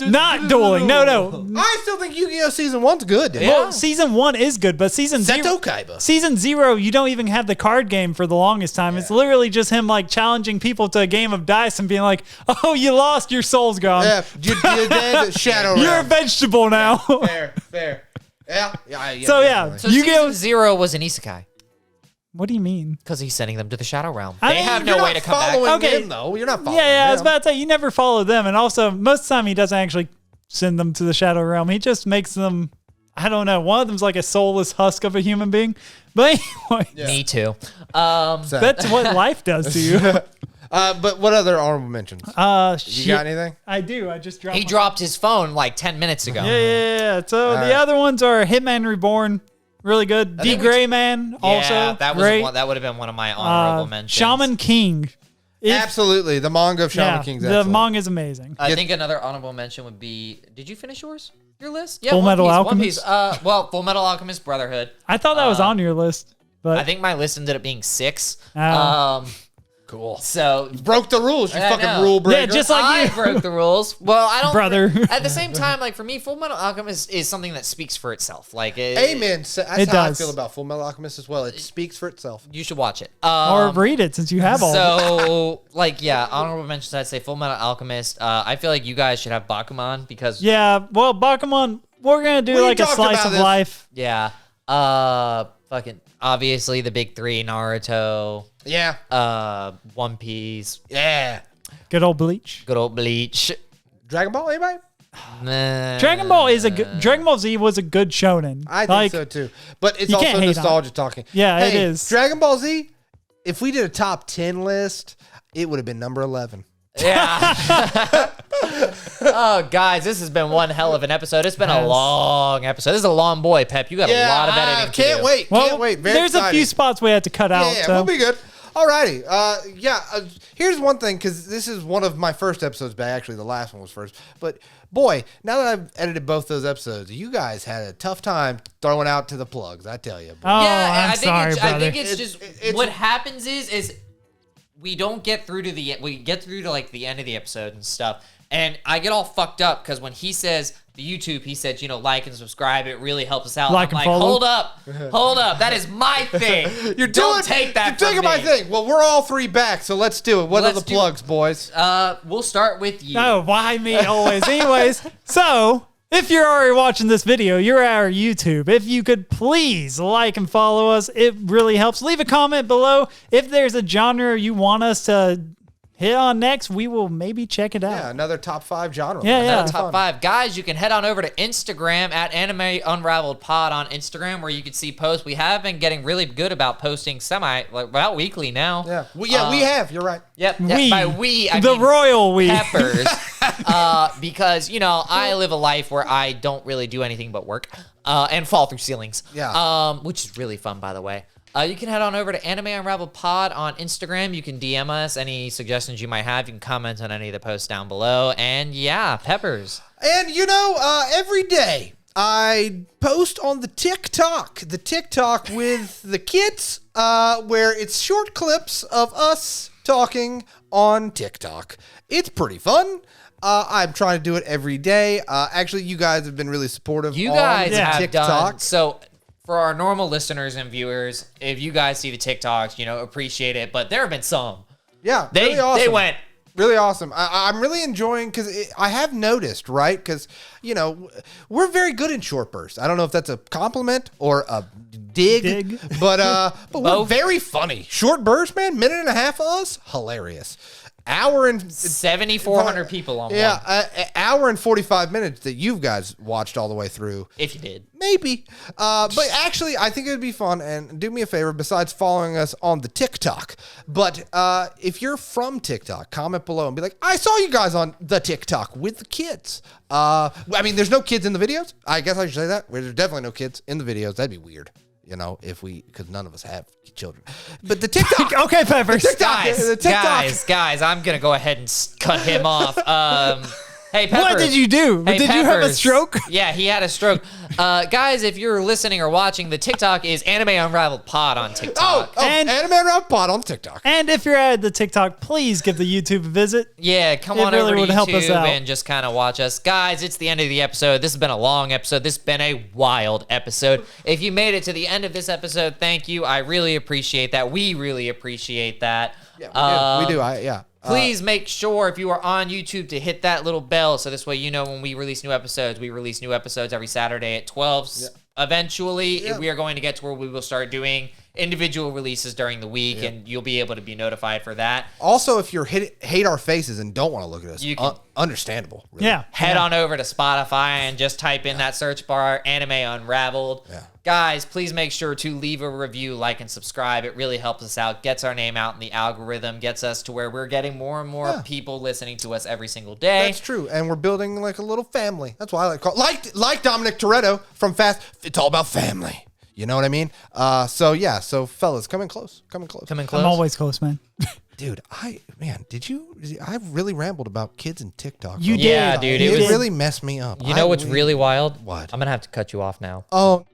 Not dueling. No. I still think Yu-Gi-Oh! Season 1's good. Yeah. Well, Season 1 is good, but Season 0... Seto Kaiba. Season 0, you don't even have the card game for the longest time. It's literally just him like challenging people to a game of dice and being like, "Oh, you lost, your soul's gone. Yeah, you did Shadow You're a Realm. vegetable now." Fair. Yeah. So, definitely. So Yu-Gi-Oh! Season 0 was an isekai What do you mean? because he's sending them to the Shadow Realm. I They mean, have You're no way not to come back. following Okay. him, though. You're not following Yeah, I was him. about to say, you never follow them. And also, most of the time, he doesn't actually send them to the Shadow Realm. He just makes them, I don't know, one of them's like a soulless husk of a human being. But anyway, Me too. that's what life does to you. But what other honorable mentions? You Shit. got anything? I do. I just dropped He my- dropped his phone like 10 minutes ago. Yeah. So the right. other ones are Hitman Reborn, really good. D think we- Gray Man, also that was great. that would have been one of my honorable mentions. Shaman King. Absolutely. The manga of Shaman Yeah, King's the excellent. manga is amazing. I think another honorable mention would be. Did you finish yours? Your list? Yeah, Full One Metal Piece, Alchemist? One Piece. Well, Full Metal Alchemist Brotherhood. I thought that was on your list, but I think my list ended up being 6. Oh. Cool. So Broke the rules, you I fucking know. rule breaker. Yeah, just like I you. broke the rules. Well, I don't. Brother. At the same time, like for me, Full Metal Alchemist is something that speaks for itself. Like, Amen. So that's It how does. I feel about Full Metal Alchemist as well. It speaks for itself. You should watch it. or read it since you have all. of it. So, like, yeah, honorable mentions. I'd say Full Metal Alchemist. I feel like you guys should have Bakuman because Yeah, well, Bakuman, we're gonna do We like a talked slice about of this. life. yeah, fucking obviously the big 3: Naruto, Yeah. One Piece, Yeah. Good old Bleach. good old Bleach. Dragon Ball, anybody? Nah. Dragon Ball is a good. Dragon Ball Z was a good shonen. I think like, so too. But it's you also can't hate on nostalgia talking. Yeah, it Hey, is. Dragon Ball Z, if we did a top 10 list, it would have been number 11. Yeah. Oh, guys, this has been one hell of an episode. It's been a Yes. long episode. This is a long boy, Pep. You got a lot of editing to can't do. wait. Well, Can't wait. Very there's a excited. few spots we had to cut out. Yeah, so. we'll be good. Alrighty. Here's one thing, because this is one of my first episodes back. Actually, the last one was first. But boy, now that I've edited both those episodes, you guys had a tough time throwing out to the plugs. I tell you. Oh, Yeah, I'm I think sorry, it's, brother. I think it's It's- just it's- what happens is we don't get through to we get through to like the end of the episode and stuff, and I get all fucked up because when he says the YouTube, he said, like and subscribe. It really helps us out. Like I'm and like, follow. hold up, that is my thing. Don't take that. You're from taking my me. thing. Well, we're all three back, so let's do it. What are Let's the do- plugs, boys? We'll start with you. Oh, why me always? Anyways, so if you're already watching this video, you're our YouTube. If you could please like and follow us, it really helps. Leave a comment below if there's a genre you want us to hit on next, we will maybe check it out. Yeah, another top 5 genre. Yeah, yeah. Top 5. Guys, you can head on over to Instagram at AnimeUnraveled Pod on Instagram, where you can see posts. We have been getting really good about posting about weekly now. Yeah. We have. You're right. Yep. By we, I the mean royal we. Peppers. Because, I live a life where I don't really do anything but work and fall through ceilings. Yeah. Which is really fun, by the way. You can head on over to Anime Unraveled Pod on Instagram. You can DM us any suggestions you might have. You can comment on any of the posts down below. And yeah, Peppers. And every day I post on the TikTok with the kids, where it's short clips of us talking on TikTok. It's pretty fun. I'm trying to do it every day. Actually, you guys have been really supportive. You guys on have TikTok. done so. For our normal listeners and viewers, if you guys see the TikToks, appreciate it. But there have been some. Yeah, They went really awesome. I'm really enjoying because I have noticed, right? Because we're very good in short bursts. I don't know if that's a compliment or a dig. but we're very funny. Short bursts, man. Minute and a half of us, hilarious. Hour and 7,400 people on one. Yeah, hour and 45 minutes that you guys watched all the way through. If you did. Maybe. But actually, I think it would be fun. And do me a favor, besides following us on the TikTok. But if you're from TikTok, comment below and be like, I saw you guys on the TikTok with the kids. There's no kids in the videos. I guess I should say that. There's definitely no kids in the videos. That'd be weird. Because none of us have children. But the TikTok. Okay, Peppers. Guys, I'm going to go ahead and cut him off. Hey, Peppers. What did you do? Hey, did you have a stroke? Yeah, he had a stroke. Guys, if you're listening or watching, the TikTok is Anime Unraveled Pod on TikTok. And Anime Unraveled Pod on TikTok. And if you're at the TikTok, please give the YouTube a visit. Yeah, come on over to YouTube and just kind of watch us. Guys, it's the end of the episode. This has been a long episode. This has been a wild episode. If you made it to the end of this episode, thank you. I really appreciate that. We really appreciate that. Yeah, we do. Please make sure if you are on YouTube to hit that little bell so this way when we release new episodes. We release new episodes every Saturday at 12. Yeah. Eventually, we are going to get to where we will start doing individual releases during the week, and you'll be able to be notified for that. Also, if you hate our faces and don't want to look at us, you can, understandable. Really. Yeah. Head on over to Spotify and just type in that search bar, Anime Unraveled. Yeah. Guys, please make sure to leave a review, like, and subscribe. It really helps us out, gets our name out in the algorithm, gets us to where we're getting more and more people listening to us every single day. That's true, and we're building like a little family. That's why I like to call it. Like Dominic Toretto from Fast. It's all about family. You know what I mean? So fellas, come in close. Coming close. I'm always close, man. Dude, I really rambled about kids and TikTok. You did. Yeah, dude. It really messed me up. You know what's really wild? What? I'm going to have to cut you off now. Oh.